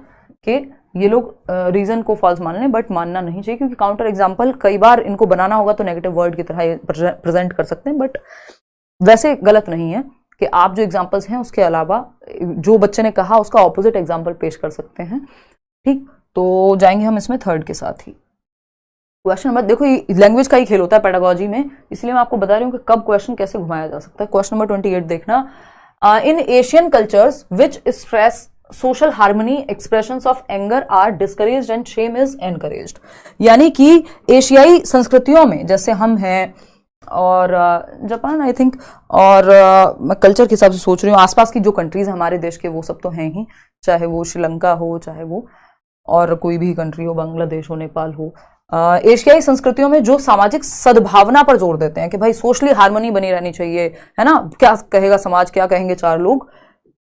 कि ये लोग रीजन को फॉल्स मान लें, बट मानना नहीं चाहिए, क्योंकि काउंटर एग्जाम्पल कई बार इनको बनाना होगा तो नेगेटिव वर्ड की तरह प्रेजेंट कर सकते हैं, बट वैसे गलत नहीं है कि आप जो एग्जाम्पल्स हैं उसके अलावा जो बच्चे ने कहा उसका ऑपोजिट एग्जाम्पल पेश कर सकते हैं, ठीक। तो जाएंगे हम इसमें थर्ड के साथ ही। क्वेश्चन नंबर, देखो ये लैंग्वेज का ही खेल होता है पेडागोजी में, इसलिए मैं आपको बता रही हूँ कि कब क्वेश्चन कैसे घुमाया जा सकता है। क्वेश्चन नंबर 28 देखना, in Asian cultures which stress social harmony expressions of anger are discouraged and shame is encouraged. यानी कि एशियाई संस्कृतियों में, जैसे हम हैं और जापान आई थिंक, और मैं कल्चर के हिसाब से सोच रही हूँ आसपास की जो कंट्रीज हमारे देश के वो सब तो हैं ही, चाहे वो श्रीलंका हो, चाहे वो और कोई भी कंट्री हो, बांग्लादेश हो, नेपाल हो, एशियाई संस्कृतियों में जो सामाजिक सद्भावना पर जोर देते हैं कि भाई सोशली हार्मनी बनी रहनी चाहिए, है ना, क्या कहेगा समाज, क्या कहेंगे चार लोग,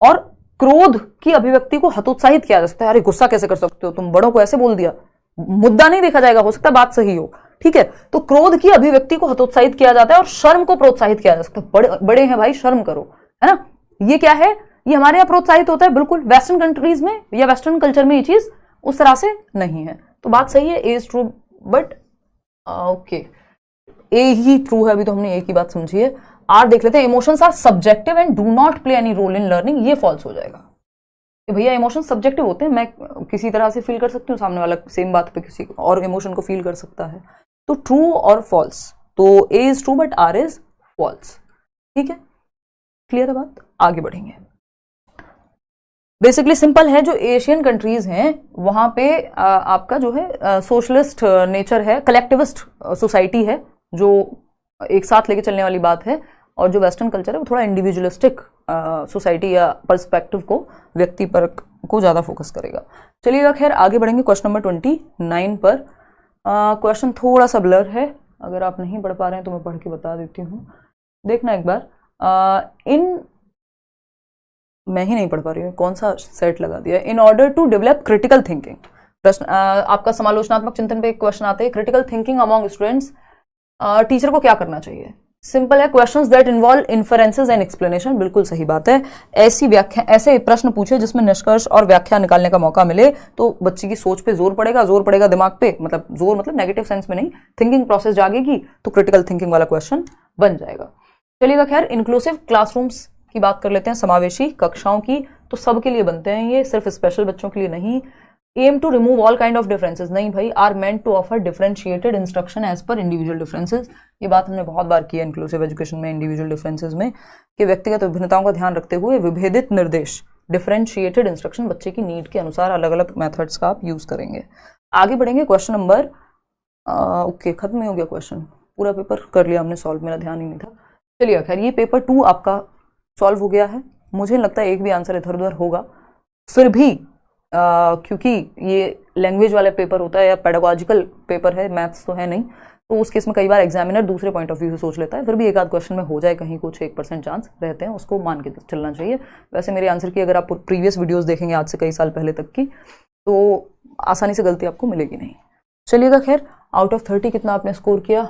और क्रोध की अभिव्यक्ति को हतोत्साहित किया जा सकता है। अरे गुस्सा कैसे कर सकते हो तुम, बड़ों को ऐसे बोल दिया, मुद्दा नहीं देखा जाएगा, हो सकता है बात सही हो, ठीक है। तो क्रोध की अभिव्यक्ति को हतोत्साहित किया जाता है और शर्म को प्रोत्साहित किया जा सकता है। बड़े बड़े हैं भाई, शर्म करो, है ना। ये क्या है, ये हमारे यहां प्रोत्साहित होता है, बिल्कुल वेस्टर्न कंट्रीज में या वेस्टर्न कल्चर में ये चीज उस तरह से नहीं है। तो बात सही है, A is true, but okay, A ही ट्रू है। अभी तो हमने ए की बात समझी है। आर देख लेते हैं, emotions are subjective and do not play any role in learning. ये फॉल्स हो जाएगा कि भैया इमोशन सब्जेक्टिव होते हैं, मैं किसी तरह से फील कर सकती हूँ, सामने वाला सेम बात पे किसी और इमोशन को फील कर सकता है। तो ट्रू और फॉल्स, तो A is true but R is false, ठीक है। क्लियर है बात, आगे बढ़ेंगे। बेसिकली सिंपल है, जो एशियन कंट्रीज हैं वहां पे आपका जो है सोशलिस्ट नेचर है, कलेक्टिविस्ट सोसाइटी है, जो एक साथ लेके चलने वाली बात है, और जो वेस्टर्न कल्चर है वो थोड़ा इंडिविजुअलिस्टिक सोसाइटी या पर्सपेक्टिव को, व्यक्ति पर को ज्यादा फोकस करेगा। चलिएगा, खैर आगे बढ़ेंगे क्वेश्चन नंबर 29 पर। क्वेश्चन थोड़ा सा ब्लर है, अगर आप नहीं पढ़ पा रहे हैं तो मैं पढ़ के बता देती हूँ, देखना एक बार। मैं ही नहीं पढ़ पा रही हूँ, कौन सा सेट लगा दिया। In order to develop critical thinking, प्रश्न आपका समालोचनात्मक चिंतन पे एक क्वेश्चन आते हैं, critical thinking among students, teacher को क्या करना चाहिए। सिंपल है, questions that involve inferences and explanation, बिल्कुल सही बात है। ऐसी व्याख्या, ऐसे प्रश्न पूछे जिसमें निष्कर्ष और व्याख्या निकालने का मौका मिले, तो बच्चे की सोच पे जोर पड़ेगा, जोर पड़ेगा दिमाग पे, मतलब जोर मतलब नेगेटिव सेंस में नहीं, थिंकिंग प्रोसेस जागेगी, तो क्रिटिकल थिंकिंग वाला क्वेश्चन बन जाएगा। चलिएगा, खैर इंक्लूसिव क्लासरूम्स की बात कर लेते हैं, समावेशी कक्षाओं की। तो सबके लिए बनते हैं ये, सिर्फ स्पेशल बच्चों के लिए नहीं। Aim to remove all kind of differences, नहीं भाई, are meant to offer differentiated instruction as per individual differences. ये बात हमने बहुत बार की है इंक्लूसिव एजुकेशन में, इंडिविजुअल डिफरेंसेस में, कि व्यक्तिगत विभिन्नताओं का ध्यान रखते हुए विभेदित निर्देश, डिफरेंशिएटेड इंस्ट्रक्शन, बच्चे की नीड के अनुसार अलग अलग मेथड्स का आप यूज करेंगे। आगे बढ़ेंगे, क्वेश्चन नंबर ओके, खत्म ही हो गया क्वेश्चन, पूरा पेपर कर लिया हमने सॉल्व, मेरा ध्यान ही नहीं था। चलिए, खैर ये पेपर 2 आपका सॉल्व हो गया है। मुझे नहीं लगता एक भी आंसर इधर उधर होगा, फिर भी क्योंकि ये लैंग्वेज वाला पेपर होता है या पेडागोजिकल पेपर है, मैथ्स तो है नहीं, तो उस केस में कई बार एग्जामिनर दूसरे पॉइंट ऑफ व्यू से सोच लेता है, फिर भी एक आध क्वेश्चन में हो जाए कहीं, कुछ 1% चांस रहते हैं, उसको मान के चलना चाहिए। वैसे मेरे आंसर की अगर आप प्रीवियस वीडियोस देखेंगे आज से कई साल पहले तक की, तो आसानी से गलती आपको मिलेगी नहीं। चलिएगा, खैर आउट ऑफ 30 कितना आपने स्कोर किया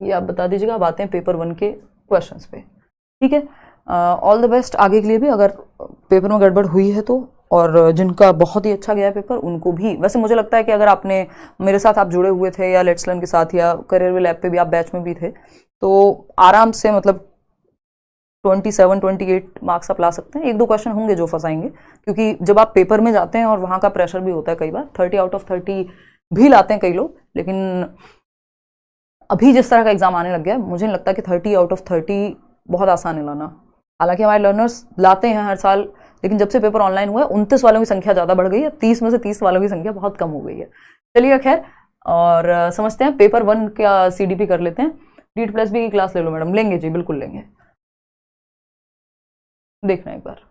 ये आप बता दीजिएगा। अब आते हैं पेपर 1 के क्वेश्चन पे, ठीक है। ऑल द बेस्ट आगे के लिए भी, अगर पेपर में गड़बड़ हुई है तो, और जिनका बहुत ही अच्छा गया है पेपर उनको भी। वैसे मुझे लगता है कि अगर आपने मेरे साथ आप जुड़े हुए थे, या लेट्स लर्न के साथ, या करियर विल ऐप पे भी आप बैच में भी थे, तो आराम से मतलब 27-28 मार्क्स आप ला सकते हैं। 1-2 क्वेश्चन होंगे जो फंसाएंगे, क्योंकि जब आप पेपर में जाते हैं और वहाँ का प्रेशर भी होता है, कई बार 30 आउट ऑफ 30 भी लाते हैं कई लोग, लेकिन अभी जिस तरह का एग्जाम आने लग गया है, मुझे नहीं लगता कि 30 आउट ऑफ 30 बहुत आसान है लाना। हालांकि हमारे लर्नर्स लाते हैं हर साल, लेकिन जब से पेपर ऑनलाइन हुआ है 29 वालों की संख्या ज़्यादा बढ़ गई है, 30 में से 30 वालों की संख्या बहुत कम हो गई है। चलिए, खैर और समझते हैं पेपर 1 का CDP कर लेते हैं। DEET+B की क्लास ले लो मैडम, लेंगे जी, बिल्कुल लेंगे, देखना एक बार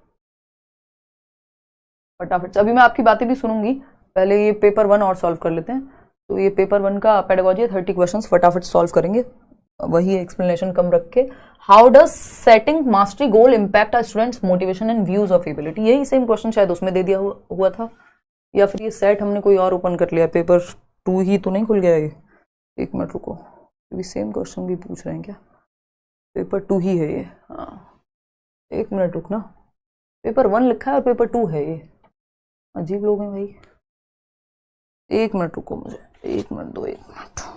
फटाफट से। अभी मैं आपकी बातें भी सुनूंगी, पहले ये पेपर 1 और सॉल्व कर लेते हैं। तो ये पेपर 1 का पेडागोजी है, 30 क्वेश्चन फटाफट सॉल्व करेंगे, वही एक्सप्लेनेशन कम रख के। How does setting mastery goal impact our students motivation and views of ability, यही सेम क्वेश्चन शायद उसमें दे दिया हुआ था, या फिर ये सेट हमने कोई और ओपन कर लिया, पेपर 2 ही तो नहीं खुल गया ये। एक मिनट रुको, अभी सेम क्वेश्चन भी पूछ रहे हैं क्या, पेपर 2 ही है ये, हाँ एक मिनट रुकना, पेपर 1 लिखा है और पेपर 2 है ये, अजीब लोग हैं भाई। एक मिनट रुको, मुझे 1 मिनट दो, 1 मिनट।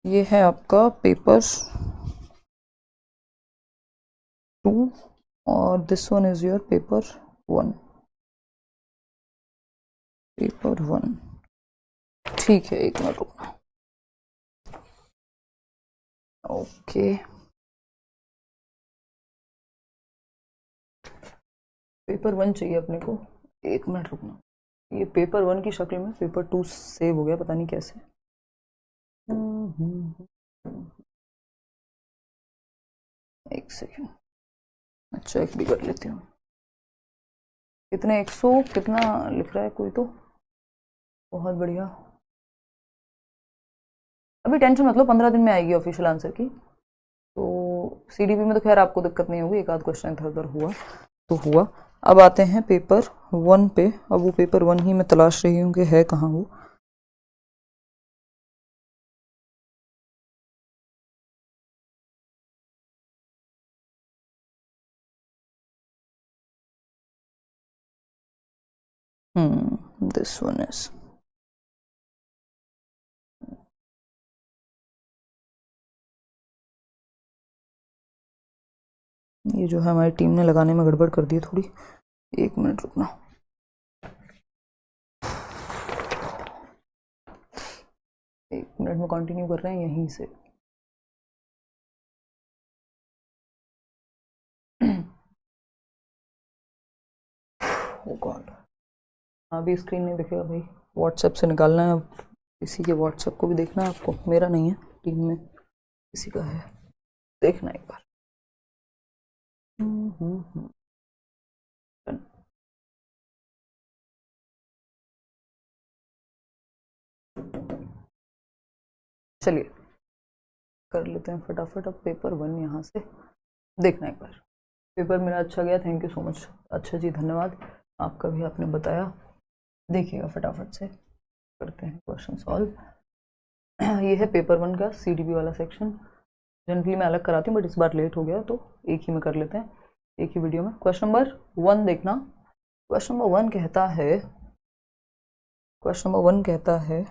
ये है आपका पेपर 2 और this one is your paper 1, paper 1, ठीक है, 1 मिनट रुकना। ओके, पेपर 1 चाहिए अपने को, 1 मिनट रुकना। ये पेपर 1 की शक्ल में पेपर 2 सेव हो गया, पता नहीं कैसे। एक सेकेंड, मैं चेक भी कर लेती हूँ। कितने 100 कितना लिख रहा है कोई, तो बहुत बढ़िया। अभी टेंशन मतलब 15 दिन में आएगी ऑफिशियल आंसर की। तो सीडीपी में तो खैर आपको दिक्कत नहीं होगी, एक आध क्वेश्चन इधर उधर हुआ तो हुआ। अब आते हैं पेपर 1 पे। अब वो पेपर 1 ही मैं तलाश रही हूँ कि है कहाँ वो। दिस वन इज, ये जो है हमारी टीम ने लगाने में गड़बड़ कर दी थोड़ी। 1 मिनट रुकना। एक मिनट में कंटिन्यू कर रहे हैं यहीं से। ओ गॉड, अभी स्क्रीन नहीं दिखेगा भाई, व्हाट्सएप से निकालना है। अब किसी के व्हाट्सएप को भी देखना है आपको, मेरा नहीं है, टीम में किसी का है, देखना एक बार। चलिए कर लेते हैं फटाफट। अब पेपर 1 यहाँ से देखना एक बार। पेपर मेरा अच्छा गया, थैंक यू सो मच। अच्छा जी, धन्यवाद आपका भी, आपने बताया। देखिएगा फटाफट से करते हैं क्वेश्चन सॉल्व। ये है पेपर 1 का सीडीपी वाला सेक्शन। जनरली मैं अलग कराती हूँ बट इस बार लेट हो गया तो एक ही में कर लेते हैं, एक ही वीडियो में। क्वेश्चन नंबर 1 देखना। क्वेश्चन नंबर 1 कहता है, क्वेश्चन नंबर 1 कहता है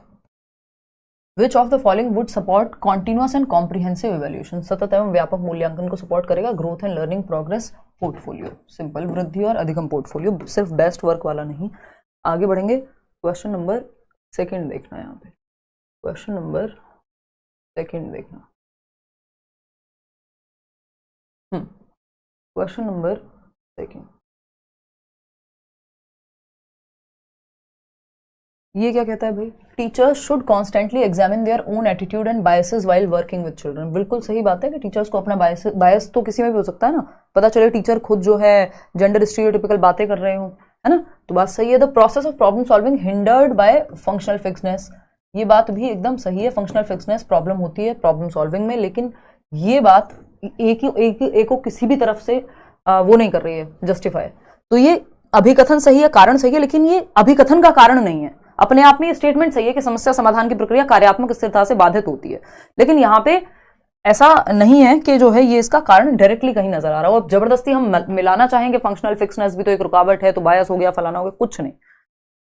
Which of the following would support continuous and comprehensive evaluation? सतत एवं व्यापक मूल्यांकन को सपोर्ट करेगा। Growth and learning progress portfolio, simple, वृद्धि और अधिगम पोर्टफोलियो, सिर्फ बेस्ट वर्क वाला नहीं। आगे बढ़ेंगे। क्वेश्चन नंबर 2 देखना है यहाँ पे। क्वेश्चन नंबर 2 देखना। क्वेश्चन नंबर 2 ये क्या कहता है भाई? Teachers should constantly examine their own attitude and biases while working with children. बिल्कुल सही बात है कि टीचर्स को अपना बायस तो किसी में भी हो सकता है ना, पता चले टीचर खुद जो है जेंडर स्टीरियोटिपिकल बातें कर रहे हो, है ना, तो बात सही है। The process of problem solving hindered by functional fixedness, ये बात भी एकदम सही है। फंक्शनल फिक्सनेस प्रॉब्लम होती है प्रॉब्लम सॉल्विंग में, लेकिन ये बात एक को किसी भी तरफ से वो नहीं कर रही है जस्टिफाई। तो ये अभिकथन सही है, कारण सही है, लेकिन ये अभिकथन का कारण नहीं है। अपने आप में ये स्टेटमेंट सही है कि समस्या समाधान की प्रक्रिया कार्यात्मक स्थिरता से बाधित होती है, लेकिन यहाँ पे ऐसा नहीं है कि जो है ये इसका कारण डायरेक्टली कहीं नजर आ रहा हो। अब जबरदस्ती हम मिलाना चाहेंगे फंक्शनल फिक्सनेस भी तो एक रुकावट है, तो बायस हो गया, फलाना हो गया, कुछ नहीं।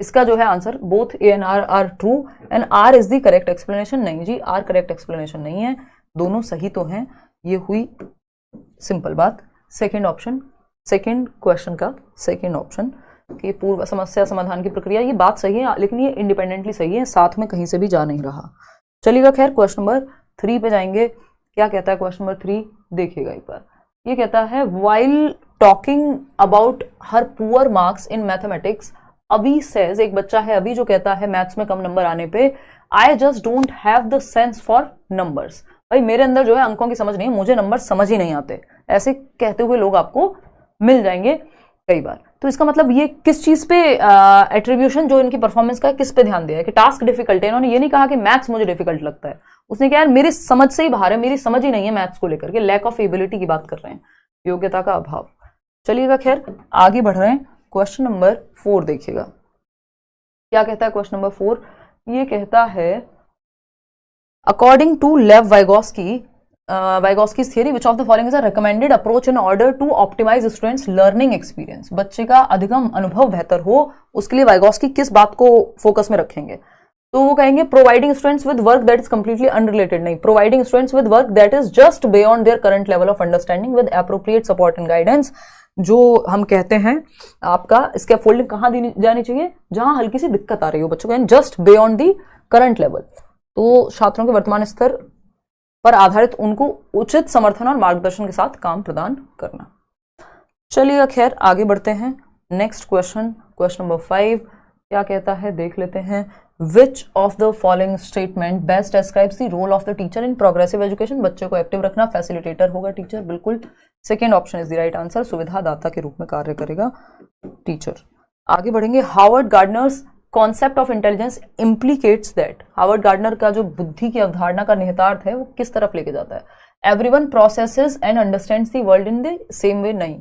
इसका जो है answer both A and R are true and R is the correct explanation. नहीं जी, आर करेक्ट एक्सप्लेनेशन नहीं है, दोनों सही तो हैं। ये हुई सिंपल बात। सेकेंड ऑप्शन, सेकेंड क्वेश्चन का सेकेंड ऑप्शन कि पूर्व समस्या समाधान की प्रक्रिया, ये बात सही है, लेकिन ये इंडिपेंडेंटली सही है, साथ में कहीं से भी जा नहीं रहा। चलिएगा खैर, क्वेश्चन नंबर 3 पे जाएंगे। क्या कहता है क्वेश्चन नंबर 3? देखिएगा एक बार। ये कहता है while talking about her poor marks in mathematics, अभी सेज, एक बच्चा है अभी जो कहता है मैथ्स में कम नंबर आने पे, I just don't have the sense for numbers. भाई मेरे अंदर जो है अंकों की समझ नहीं है, मुझे नंबर समझ ही नहीं आते, ऐसे कहते हुए लोग आपको मिल जाएंगे कई बार। तो इसका मतलब ये किस चीज पे एट्रीब्यूशन जो इनकी परफॉर्मेंस का है, किस पे ध्यान दिया है कि टास्क डिफिकल्ट है। इन्होंने ये नहीं कहा कि मैथ्स मुझे डिफिकल्ट लगता है, उसने कहा यार मेरी समझ से ही बाहर है, मेरी समझ ही नहीं है मैथ्स को लेकर के, लैक ऑफ एबिलिटी की बात कर रहे हैं, योग्यता का अभाव। चलिएगा खैर आगे बढ़ रहे हैं। क्वेश्चन नंबर 4 देखिएगा। क्या कहता है क्वेश्चन नंबर 4? ये कहता है अकॉर्डिंग टू लेव Vygotsky's theory, which of the following is a recommended approach in order to optimize students' learning experience? बच्चे का अधिगम अनुभव बेहतर हो, उसके लिए वाइगोस्की किस बात को फोकस में रखेंगे? तो वो कहेंगे providing students with work that is completely unrelated, नहीं, providing students with work that is just beyond their current level of understanding with appropriate support and guidance. जो हम कहते हैं आपका इसका फोल्डिंग कहाँ दी जानी चाहिए? जहां हल्की सी दिक्कत आ रही हो बच्चों को, just beyond the current level. तो छात्रों के वर्तमान स्तर पर आधारित उनको उचित समर्थन और मार्गदर्शन के साथ काम प्रदान करना। चलिए खैर आगे बढ़ते हैं। नेक्स्ट क्वेश्चन, क्वेश्चन नंबर 5 क्या कहता है देख लेते हैं। Which of the following statement best describes the role of the teacher in progressive education? बच्चे को एक्टिव रखना, फैसिलिटेटर होगा टीचर, बिल्कुल second option is the right answer. सुविधा दाता के रूप में कार्य करेगा टीचर। आगे बढ़ेंगे। Howard Gardner's concept of intelligence implicates that. Howard Gardner का जो बुद्धि की अवधारणा का निहितार्थ है वो किस तरफ लेके जाता है? Everyone processes and understands the world in the same way, नहीं।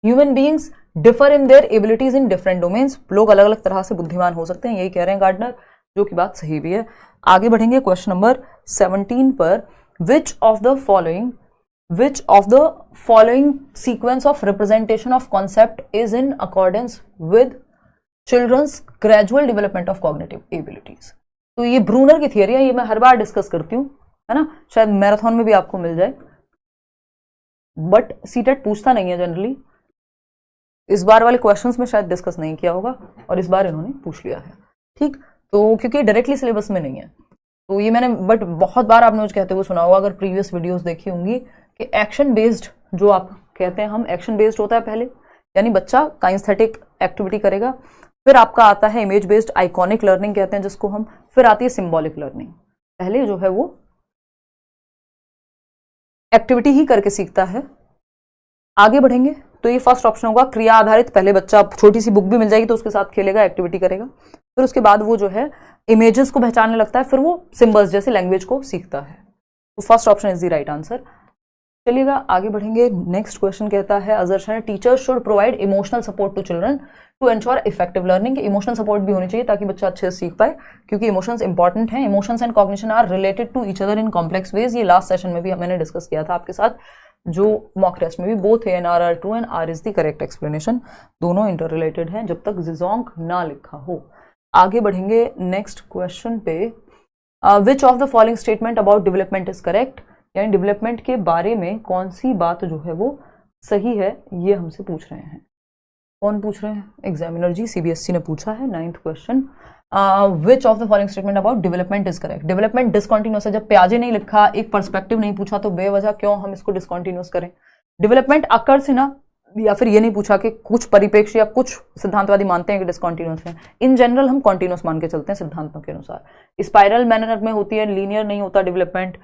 Human beings differ in their abilities in different domains, लोग अलग अलग तरह से बुद्धिमान हो सकते हैं, यही कह रहे हैं गार्डनर, जो कि बात सही भी है। आगे बढ़ेंगे क्वेश्चन नंबर 17 पर। Which of the following sequence of representation of concept is in accordance with children's gradual development of cognitive abilities? तो ये ब्रूनर की थियरी है, ये मैं हर बार डिस्कस करती हूँ, है ना, शायद मैराथन में भी आपको मिल जाए, बट सीटेट पूछता नहीं है जनरली। इस बार वाले क्वेश्चंस में शायद डिस्कस नहीं किया होगा और इस बार इन्होंने पूछ लिया है, ठीक। तो क्योंकि डायरेक्टली सिलेबस में नहीं है, तो ये मैंने बट बहुत बार आपने मुझे कहते हुए सुना होगा अगर प्रीवियस वीडियोस देखी होंगी कि एक्शन बेस्ड जो आप कहते हैं हम, एक्शन बेस्ड होता है पहले, यानी बच्चा काइंस्थेटिक एक्टिविटी करेगा, फिर आपका आता है इमेज बेस्ड आइकॉनिक लर्निंग कहते हैं जिसको हम, फिर आती है सिंबॉलिक लर्निंग। पहले जो है वो एक्टिविटी ही करके सीखता है। आगे बढ़ेंगे तो ये फर्स्ट ऑप्शन होगा, क्रिया आधारित। पहले बच्चा, छोटी सी बुक भी मिल जाएगी तो उसके साथ खेलेगा, एक्टिविटी करेगा, फिर उसके बाद वो जो है इमेजेस को पहचानने लगता है, फिर वो सिंबल्स जैसे लैंग्वेज को सीखता है। तो first option is the right answer. चलिएगा आगे बढ़ेंगे। नेक्स्ट क्वेश्चन कहता है, असर्शन है teachers should provide emotional support to children to ensure effective learning. Emotional support भी होनी चाहिए ताकि बच्चा अच्छे से सीख पाए, क्योंकि इमोशंस इंपॉर्टेंट हैं। Emotions and cognition are related to each other in complex ways. ये लास्ट सेशन में भी मैंने डिस्कस किया था आपके साथ, जो मॉक टेस्ट में भी both and R are true and R is the correct explanation, दोनों इंटर रिलेटेड हैं जब तक जिजोंग ना लिखा हो। आगे बढ़ेंगे नेक्स्ट क्वेश्चन पे। विच of the following statement about development is correct, यानी डेवलपमेंट के बारे में कौन सी बात जो है वो सही है, ये हमसे पूछ रहे हैं। कौन पूछ रहे हैं? एग्जामिनर जी, सीबीएसई ने पूछा है। 9th question, which of the following statement about development is correct. Development discontinuous है, जब प्याजे नहीं लिखा, एक पर्सपेक्टिव नहीं पूछा, तो बेवजह क्यों हम इसको डिसकंटिन्यूअस करें। डेवलपमेंट अकर्स है ना, या फिर ये नहीं पूछा कि कुछ परिप्रेक्ष्य या कुछ सिद्धांतवादी मानते हैं कि डिसकंटिन्यूअस है। इन जनरल हम कॉन्टिन्यूअस मान के चलते हैं सिद्धांतों के अनुसार। स्पाइरल मैनर में होती है, लीनियर नहीं होता डेवलपमेंट,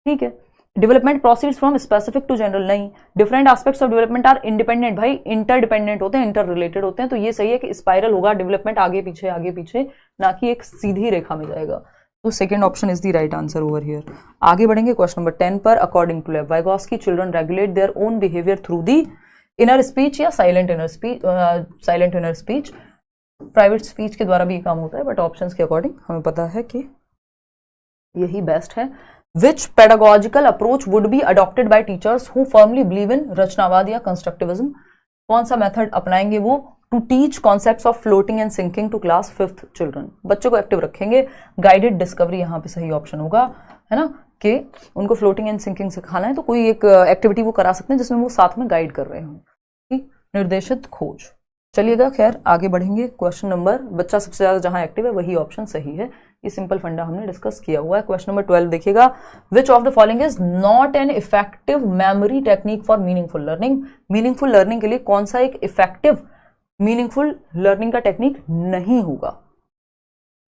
ठीक है। Development proceeds from specific to general, नहीं। Different aspects of development are independent, भाई इंटरडिपेंडेंट होते हैं, इंटर रिलेटेड होते हैं, तो ये सही है कि स्पाइरल होगा, डेवलपमेंट आगे पीछे, ना कि एक सीधी रेखा में जाएगा। तो second option is the right answer over here. आगे बढ़ेंगे क्वेश्चन नंबर 10 पर। According to Lev Vygotsky, children regulate their own behaviour through the inner speech या silent inner speech. Private speech के द्वारा भी ये काम होता है, बट ऑप्शंस के अकॉर्डिंग हमें पता है कि यही बेस्ट है। Which pedagogical approach would be adopted by teachers who firmly believe in रचनावाद या कंस्ट्रक्टिविज्म? कौन सा मेथड अपनाएंगे वो? To teach concepts of floating and sinking to class 5th children. बच्चों को एक्टिव रखेंगे। गाइडेड डिस्कवरी यहाँ पे सही ऑप्शन होगा, है ना, कि उनको फ्लोटिंग एंड सिंकिंग सिखाना है तो कोई एक एक्टिविटी वो करा सकते हैं जिसमें वो साथ में गाइड कर रहे हों। ठीक, निर्देशित खोज। चलिएगा खैर आगे बढ़ेंगे। क्वेश्चन नंबर, बच्चा सबसे ज्यादा जहां एक्टिव है वही ऑप्शन सही है, ये सिंपल फंडा हमने डिस्कस किया हुआ है। क्वेश्चन नंबर 12 देखिएगा, विच of the following is not an effective memory technique for meaningful learning. Meaningful learning के लिए कौन सा एक इफेक्टिव मीनिंगफुल लर्निंग का टेक्निक नहीं होगा?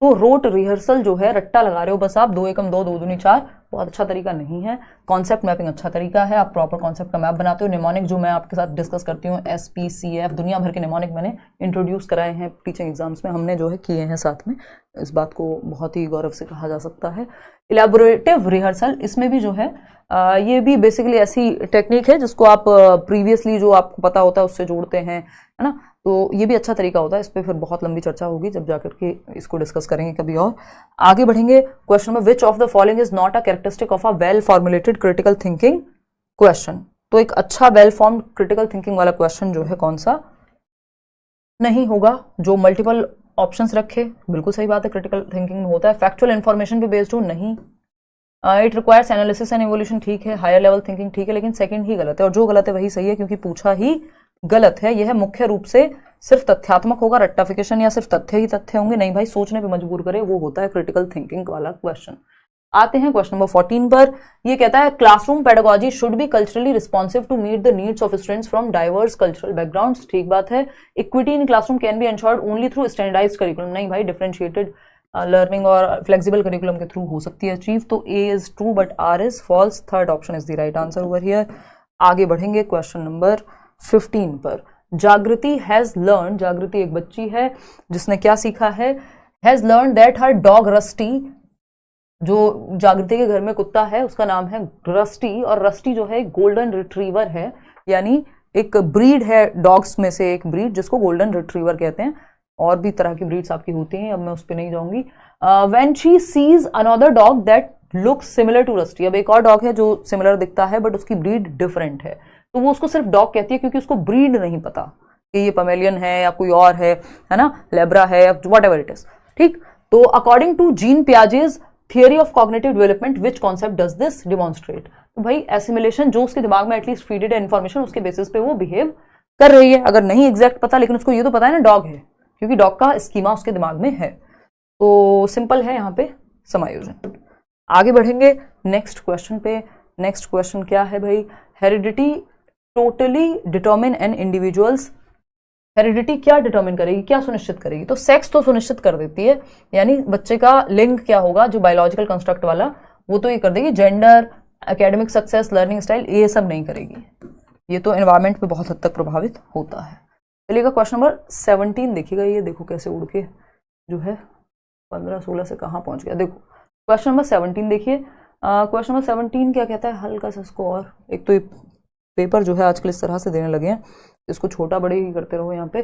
तो रोट रिहर्सल जो है, रट्टा लगा रहे हो बस आप, 2 एकम 2 2 दूनी 4, बहुत अच्छा तरीका नहीं है। कॉन्सेप्ट मैपिंग अच्छा तरीका है, आप प्रॉपर कॉन्सेप्ट का मैप बनाते हो। निमोनिक जो मैं आपके साथ डिस्कस करती हूँ, SPCF, दुनिया भर के निमोनिक मैंने इंट्रोड्यूस कराए हैं टीचिंग एग्जाम्स में, हमने जो है किए हैं साथ में, इस बात को बहुत ही गौरव से कहा जा सकता है। इलेबोरेटिव रिहर्सल, इसमें भी जो है ये भी बेसिकली ऐसी टेक्निक है जिसको आप प्रीवियसली जो आपको पता होता है उससे जोड़ते हैं, है ना, तो ये भी अच्छा तरीका होता है। इस पर फिर बहुत लंबी चर्चा होगी जब जाकर के इसको डिस्कस करेंगे कभी और। आगे बढ़ेंगे क्वेश्चन में, विच of the following is not a characteristic of a well formulated critical thinking question. तो एक अच्छा वेल फॉर्म्ड क्रिटिकल थिंकिंग वाला क्वेश्चन जो है कौन सा नहीं होगा? जो मल्टीपल ऑप्शंस रखे, बिल्कुल सही बात है, क्रिटिकल थिंकिंग में होता है। फैक्चुअल इन्फॉर्मेशन पे बेस्ड हो, नहीं। It requires analysis and evolution, ठीक है। हायर लेवल थिंकिंग, ठीक है, लेकिन सेकंड ही गलत है, और जो गलत है वही सही है क्योंकि पूछा ही गलत है। यह मुख्य रूप से सिर्फ तथ्यात्मक होगा, रट्टाफिकेशन या सिर्फ तथ्य ही तथ्य होंगे, नहीं भाई, सोचने पे मजबूर करे, वो होता है क्रिटिकल थिंकिंग वाला क्वेश्चन। आते हैं क्वेश्चन नंबर 14 पर। ये कहता है, classroom pedagogy should be culturally responsive to meet the needs of students from diverse cultural backgrounds. ठीक बात है। Equity in classroom can be ensured only through standardised curriculum, नहीं भाई, डिफरेंशिएटेड लर्निंग और फ्लेक्सिबल करिकुलम के थ्रू हो सकती है अचीव। तो A is true but R is false. Third option is the right answer over here. आगे बढ़ेंगे क्वेश्चन नंबर 15 पर। जागृति हैज लर्न, जागृति एक बच्ची है जिसने क्या सीखा है, has learn that her dog rusty, जो जागृति के घर में कुत्ता है उसका नाम है रस्टी, और रस्टी जो है गोल्डन रिट्रीवर है, यानी एक ब्रीड है डॉग्स में से एक ब्रीड जिसको गोल्डन रिट्रीवर कहते हैं। और भी तरह की ब्रीड्स आपकी होती हैं, अब मैं उस पर नहीं जाऊंगी। When she sees another dog that looks similar to Rusty, अब एक और डॉग है जो सिमिलर दिखता है बट उसकी ब्रीड डिफरेंट है, तो वो उसको सिर्फ डॉग कहती है क्योंकि उसको ब्रीड नहीं पता कि ये पमेलियन है या कोई और है ना, लेब्रा है या वट एवर इट इज। ठीक, तो according to Jean Piaget's theory of cognitive development which concept does this demonstrate, तो भाई एसिमिलेशन जो उसके दिमाग में एटलीस्ट फीडेड है इन्फॉर्मेशन, उसके बेसिस पे वो बिहेव कर रही है। अगर नहीं एग्जैक्ट पता, लेकिन उसको ये तो पता है ना डॉग है, क्योंकि डॉग का स्कीमा उसके दिमाग में है। तो सिंपल है यहाँ पे समायोजन। आगे बढ़ेंगे नेक्स्ट क्वेश्चन पे। नेक्स्ट क्वेश्चन क्या है भाई, heredity totally determine an individuals, हेरिडिटी क्या डिटर्मिन करेगी, क्या सुनिश्चित करेगी, तो सेक्स तो सुनिश्चित कर देती है, यानी बच्चे का लिंग क्या होगा जो बायोलॉजिकल कंस्ट्रक्ट वाला, वो तो ये कर देगी। Gender, academic success, learning style, ये सब नहीं करेगी, ये तो एनवायरमेंट पे बहुत हद तक प्रभावित होता है। चलिएगा क्वेश्चन नंबर 17 देखिएगा, ये देखो कैसे उड़ के जो है 15-16 से कहाँ पहुंच गया। देखो क्वेश्चन नंबर 17 देखिए। क्वेश्चन नंबर 17 क्या कहता है, हल्का सा इसको, और एक तो ये पेपर जो है आजकल इस तरह से देने लगे हैं, इसको छोटा बड़े ही करते रहो। यहाँ पे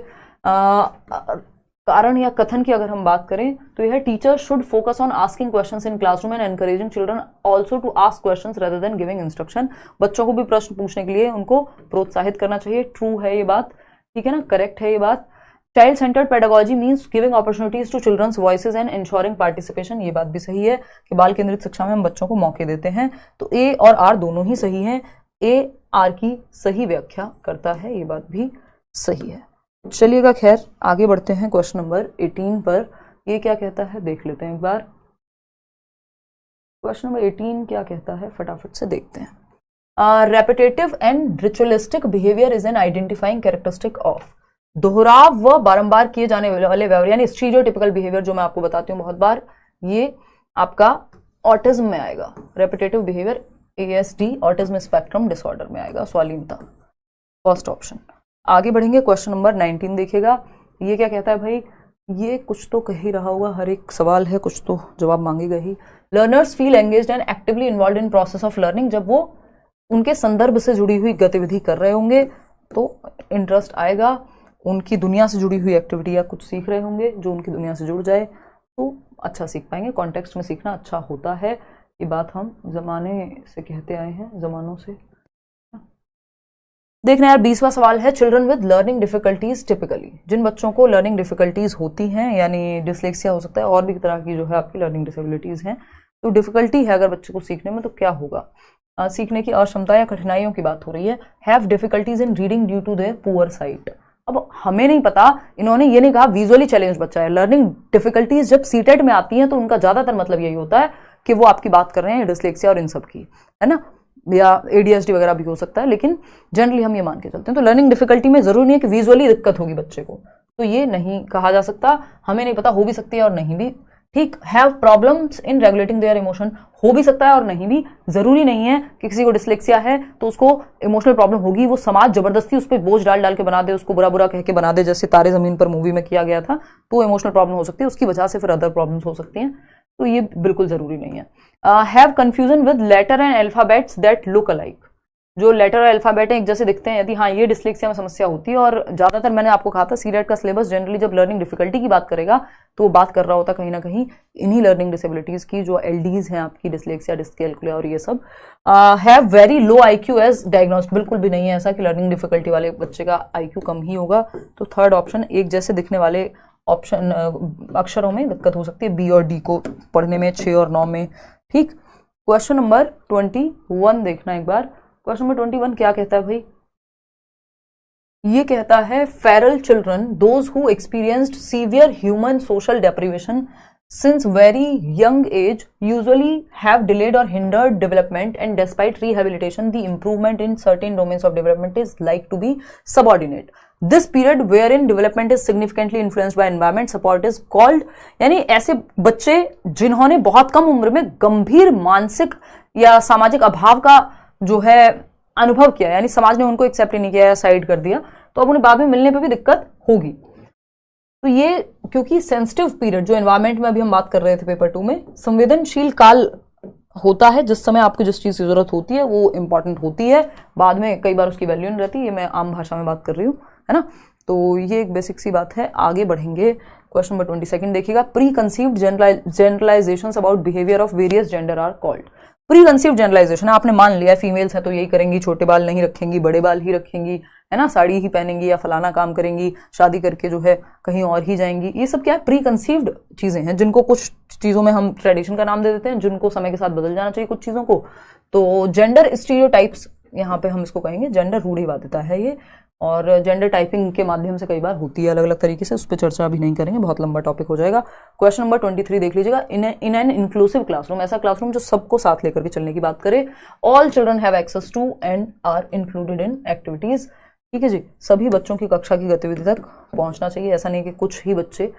कारण या कथन की अगर हम बात करें तो यह teacher should focus on asking questions in classroom and encouraging children also to ask questions rather than giving instruction, बच्चों को भी प्रश्न पूछने के लिए उनको प्रोत्साहित करना चाहिए। ट्रू है ये बात, ठीक है ना, करेक्ट है ये बात। Child centred pedagogy means giving opportunities to children's voices and ensuring participation, ये बात भी सही है कि बाल केंद्रित शिक्षा में हम बच्चों को मौके देते हैं। तो ए और आर दोनों ही सही हैं, ए आर की सही व्याख्या करता है, ये बात भी सही है। चलिएगा खैर आगे बढ़ते हैं क्वेश्चन नंबर 18 पर। ये क्या कहता है देख लेते हैं एक बार। क्वेश्चन नंबर 18 क्या कहता है फटाफट से देखते हैं। Repetitive and ritualistic behaviour is an identifying characteristic of, दोहराव व बारंबार किए जाने वाले व्यवहार यानी स्टीरियोटिपिकल बिहेवियर जो मैं आपको बताती हूँ बहुत बार, ये आपका ऑटिज्म में आएगा। Repetitive behaviour ASD autism spectrum disorder में आएगा, स्वालीनता फर्स्ट ऑप्शन। आगे बढ़ेंगे क्वेश्चन नंबर 19 देखिएगा। ये क्या कहता है भाई, ये कुछ तो कह ही रहा होगा, हर एक सवाल है कुछ तो जवाब मांगेगा ही। Learners feel engaged and actively involve in process of learning, जब वो उनके संदर्भ से जुड़ी हुई गतिविधि कर रहे होंगे तो इंटरेस्ट आएगा, उनकी दुनिया से जुड़ी हुई एक्टिविटी या कुछ सीख रहे होंगे जो उनकी दुनिया से जुड़ जाए तो अच्छा सीख पाएंगे। कॉन्टेक्स्ट में सीखना अच्छा होता है, ये बात हम जमाने से कहते आए हैं, जमानों से। देखना यार 20वां सवाल है, children with learning difficulties typically, जिन बच्चों को लर्निंग डिफिकल्टीज होती हैं यानी डिसलेक्सिया हो सकता है और भी तरह की जो है आपकी लर्निंग डिसेबिलिटीज हैं, तो डिफिकल्टी है अगर बच्चे को सीखने में तो क्या होगा, सीखने की अक्षमता या कठिनाइयों की बात हो रही है। Have difficulties in reading due to their poor sight, अब हमें नहीं पता, इन्होंने ये नहीं कहा विजुअली चैलेंज बच्चा है। लर्निंग डिफिकल्टीज जब सीटेट में आती हैं तो उनका ज्यादातर मतलब यही होता है कि वो आपकी बात कर रहे हैं डिसलेक्सिया और इन सब की, है ना, या ADHD वगैरह भी हो सकता है, लेकिन जनरली हम ये मान के चलते हैं। तो लर्निंग डिफिकल्टी में जरूरी नहीं है कि विजुअली दिक्कत होगी बच्चे को, तो ये नहीं कहा जा सकता, हमें नहीं पता, हो भी सकती है और नहीं भी। ठीक, have problems in regulating there emotion, हो भी सकता है और नहीं भी, जरूरी नहीं है कि किसी को डिसलेक्सिया है तो उसको इमोशनल प्रॉब्लम होगी, वो समाज जबरदस्ती उस पर बोझ डाल डाल के बना दे, उसको बुरा बुरा कह के बना दे, जैसे तारे जमीन पर मूवी में किया गया था, तो इमोशनल प्रॉब्लम हो सकती है, उसकी वजह से फिर अदर प्रॉब्लम्स हो सकती हैं, तो ये बिल्कुल जरूरी नहीं है। Have confusion with letter and alphabets that look alike, जो लेटर और अल्फाबेट एक जैसे दिखते हैं, यदि हाँ ये डिसलेक्सिया में समस्या होती है। और ज्यादातर मैंने आपको कहा था सीरेट का सिलेबस जनरली जब लर्निंग डिफिकल्टी की बात करेगा तो वो बात कर रहा होता कहीं ना कहीं इन्हीं लर्निंग डिसेबिलिटीज की, जो LDs हैं आपकी, डिसलेक्सिया, डिस्कैल्कुलिया और ये सब। Have very low IQ as diagnosed, बिल्कुल भी नहीं है ऐसा कि लर्निंग डिफिकल्टी वाले बच्चे का IQ कम ही होगा, तो थर्ड ऑप्शन, एक जैसे दिखने वाले ऑप्शन अक्षरों में दिक्कत हो सकती है, B और D को पढ़ने में, 6 और 9 में। ठीक, क्वेश्चन नंबर 21 देखना एक बार। क्वेश्चन नंबर 21 क्या कहता है भाई, ये कहता है Feral children those who experienced severe human social deprivation since very young age usually have delayed or hindered development, and despite rehabilitation the improvement in certain domains of development is like to be subordinate. This period wherein development is significantly influenced by environment support is called, यानी ऐसे बच्चे जिन्होंने बहुत कम उम्र में गंभीर मानसिक या सामाजिक अभाव का जो है अनुभव किया, यानी समाज ने उनको एक्सेप्ट नहीं किया या साइड कर दिया, तो अब उन्हें बाद में मिलने पे भी दिक्कत होगी। तो ये क्योंकि सेंसिटिव पीरियड जो एनवायरमेंट में अभी हम बात कर रहे थे पेपर 2 में, संवेदनशील काल होता है, जिस समय आपको जिस चीज की जरूरत होती है वो इंपॉर्टेंट होती है, बाद में कई बार उसकी वैल्यू नहीं रहती। ये मैं आम भाषा में बात कर रही हूँ, है ना। तो ये एक बेसिक सी बात है। आगे बढ़ेंगे, क्वेश्चन नंबर 22 देखिएगा। Preconceived generalisations about behaviour of various gender are called. Preconceived generalisation, आपने मान लिया फीमेल्स है तो यही करेंगी, छोटे बाल नहीं रखेंगी, बड़े बाल ही रखेंगी, है ना, साड़ी ही पहनेंगी या फलाना काम करेंगी, शादी करके जो है कहीं और ही जाएंगी। ये सब क्या है, प्री कंसीव्ड चीजें हैं, जिनको कुछ चीजों में हम ट्रेडिशन का नाम दे देते हैं, जिनको समय के साथ बदल जाना चाहिए कुछ चीजों को। तो जेंडर स्टीरियोटाइप्स यहाँ पे हम इसको कहेंगे, जेंडर रूढ़िवादिता है ये, और जेंडर टाइपिंग के माध्यम से कई बार होती है अलग अलग तरीके से, उस पर चर्चा अभी नहीं करेंगे, बहुत लंबा टॉपिक हो जाएगा। क्वेश्चन नंबर 23 देख लीजिएगा। इन एन इंक्लूसिव क्लासरूम, ऐसा क्लासरूम जो सबको साथ लेकर के चलने की बात करे। All children have access to and are included in activities, ठीक है जी, सभी बच्चों की कक्षा की गतिविधि तक पहुंचना चाहिए, ऐसा नहीं कि कुछ ही बच्चे।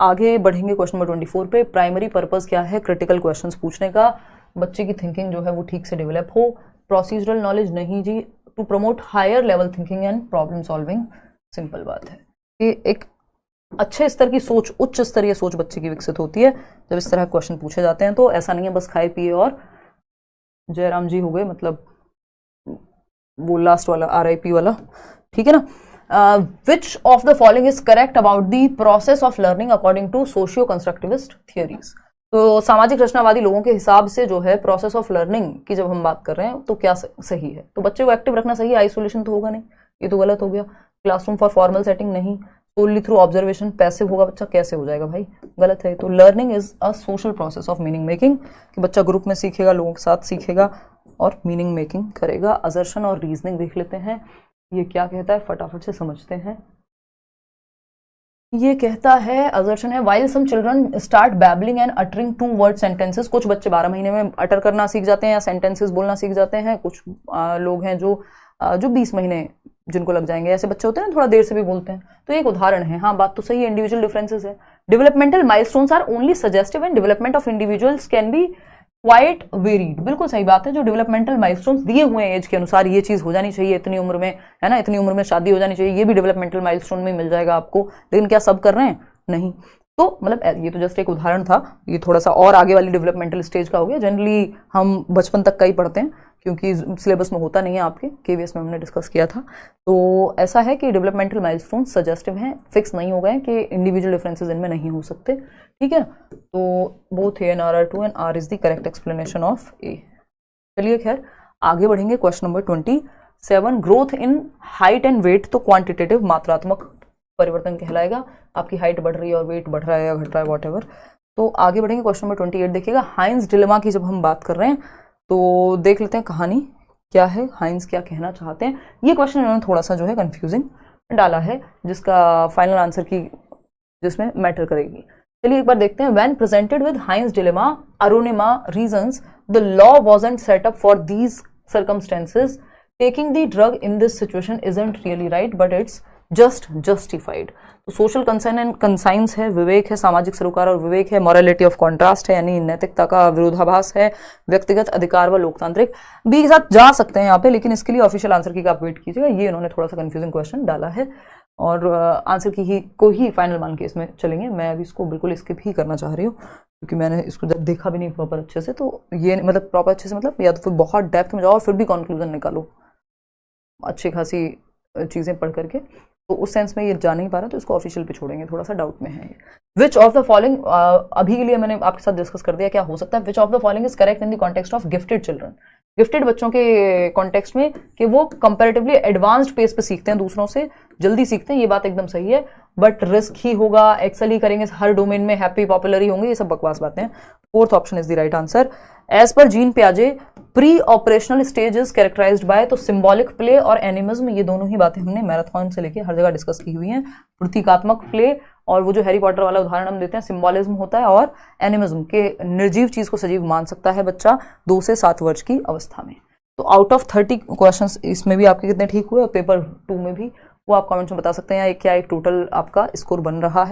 आगे बढ़ेंगे क्वेश्चन नंबर 24 पे। प्राइमरी पर्पस क्या है क्रिटिकल क्वेश्चंस पूछने का, बच्चे की थिंकिंग जो है वो ठीक से डेवलप हो। प्रोसीजरल नॉलेज नहीं जी, to promote higher level thinking and problem solving, simple बात है कि एक अच्छे स्तर की सोच, उच्च स्तरीय सोच बच्चे की विकसित होती है जब इस तरह क्वेश्चन पूछे जाते हैं। तो ऐसा नहीं है बस खाए पिए और जयराम जी हो गए, मतलब वो लास्ट वाला RIP वाला, ठीक है ना। Which of the following is correct about the process of learning according to socio constructivist theories. तो सामाजिक रचनावादी लोगों के हिसाब से जो है प्रोसेस ऑफ लर्निंग की जब हम बात कर रहे हैं तो क्या सही है, तो बच्चे को एक्टिव रखना सही है, आइसोलेशन तो होगा नहीं, ये तो गलत हो गया। क्लासरूम फॉर फॉर्मल सेटिंग नहीं, सोनली थ्रू ऑब्जर्वेशन, पैसिव होगा बच्चा, कैसे हो जाएगा भाई, गलत है। तो learning is a social process of meaning making, कि बच्चा ग्रुप में सीखेगा, लोगों के साथ सीखेगा और मीनिंग मेकिंग करेगा। असर्शन और रीजनिंग देख लेते हैं, ये क्या कहता है फटाफट से समझते हैं। ये कहता है, असर्शन है, while some children start babbling and uttering 2 word sentences, कुछ बच्चे 12 महीने में अटर करना सीख जाते हैं या सेंटेंसेस बोलना सीख जाते हैं। कुछ लोग हैं जो 20 महीने जिनको लग जाएंगे, ऐसे बच्चे होते हैं थोड़ा देर से भी बोलते हैं। तो एक उदाहरण है, हाँ बात तो सही है, इंडिविजुअल डिफरेंसेस है। Developmental milestones are only suggestive and development of individuals can be quite varied, बिल्कुल सही बात है। जो डेवलपमेंटल माइलस्टोन्स दिए हुए हैं एज के अनुसार, ये चीज हो जानी चाहिए इतनी उम्र में, है ना, इतनी उम्र में शादी हो जानी चाहिए, ये भी डेवलपमेंटल माइलस्टोन में मिल जाएगा आपको, लेकिन क्या सब कर रहे हैं, नहीं। तो मतलब ये तो जस्ट एक उदाहरण था, ये थोड़ा सा और आगे वाली डेवलपमेंटल स्टेज का हो गया। जनरली हम बचपन तक का ही पढ़ते हैं क्योंकि सिलेबस में होता नहीं है, आपके KVS में हमने डिस्कस किया था। तो ऐसा है कि डेवलपमेंटल माइलस्टोन सजेस्टिव हैं, फिक्स नहीं हो गए कि इंडिविजुअल डिफरेंसेस इनमें नहीं हो सकते, ठीक है। तो both A and R are true and R is the correct explanation of A। चलिए खैर आगे बढ़ेंगे, question number 27। Growth in height and weight, तो क्वांटिटेटिव मात्रात्मक परिवर्तन कहलाएगा, आपकी हाइट बढ़ रही है और वेट बढ़ रहा है या घट रहा है, वॉट। तो आगे बढ़ेंगे, क्वेश्चन नंबर 28 देखिएगा। हाइंस डिलेमा की जब हम बात कर रहे हैं तो देख लेते हैं कहानी क्या है, हाइंस क्या कहना चाहते हैं। ये क्वेश्चन इन्होंने थोड़ा सा जो है कंफ्यूजिंग डाला है, जिसका फाइनल आंसर की जिसमें मैटर करेगी। चलिए एक बार देखते हैं। When presented with Heinz dilemma अरोनिमा reasons the law wasn't set up for these circumstances, taking the drug in this situation isn't really right but it's just justified. तो सोशल कंसर्न एंड कंसाइंस है, विवेक है, सामाजिक सरोकार और विवेक है, morality of contrast है यानी नैतिकता का विरोधाभास है, व्यक्तिगत अधिकार व लोकतांत्रिक भी के साथ जा सकते हैं यहाँ पे, लेकिन इसके लिए ऑफिशियल आंसर की आप वेट कीजिएगा। ये इन्होंने थोड़ा सा कंफ्यूजिंग क्वेश्चन डाला है और आंसर की ही को ही फाइनल मान के इसमें चलेंगे। मैं अभी इसको बिल्कुल स्किप ही करना चाह रही हूँ क्योंकि मैंने इसको जब देखा भी नहीं प्रॉपर अच्छे से, तो ये मतलब प्रॉपर अच्छे से मतलब या तो फिर बहुत डेप्थ में जाओ और फिर भी कंक्लूजन निकालो अच्छी खासी चीज़ें पढ़ करके, तो उस सेंस में ये जा नहीं पा रहा, तो इसको ऑफिशियल पे छोड़ेंगे, थोड़ा सा डाउट में है। विच ऑफ द फॉलोइंग, अभी के लिए मैंने आपके साथ डिस्कस कर दिया क्या हो सकता है। Which of the following is correct in the context of gifted children, gifted बच्चों के कॉन्टेक्स्ट में कि वो कंपैरेटिवली एडवांस्ड पेस पे सीखते हैं, दूसरों से जल्दी सीखते हैं, ये बात एकदम सही है, बट रिस्क ही होगा, एक्सेल ही करेंगे हर डोमेन में, हैप्पी पॉपुलर ही होंगे, ये सब बकवास बातें हैं। Fourth option is the right answer. As per Jean पियाजे pre operational stage is characterised by, तो सिंबॉलिक प्ले और एनिमिज्म, ये दोनों ही बातें हमने मैराथन से लेके हर जगह डिस्कस की हुई हैं। प्रतीकात्मक प्ले और वो जो हैरी पॉटर वाला उदाहरण हम देते हैं, सिंबॉलिज्म होता है, और एनिमिज्म के निर्जीव चीज को सजीव मान सकता है बच्चा 2 से 7 वर्ष की अवस्था में। तो आउट ऑफ 30 क्वेश्चंस इसमें भी आपके कितने ठीक हुए और पेपर 2 में भी, वो आप कमेंट्स में बता सकते हैं, या क्या एक टोटल आपका स्कोर बन रहा है।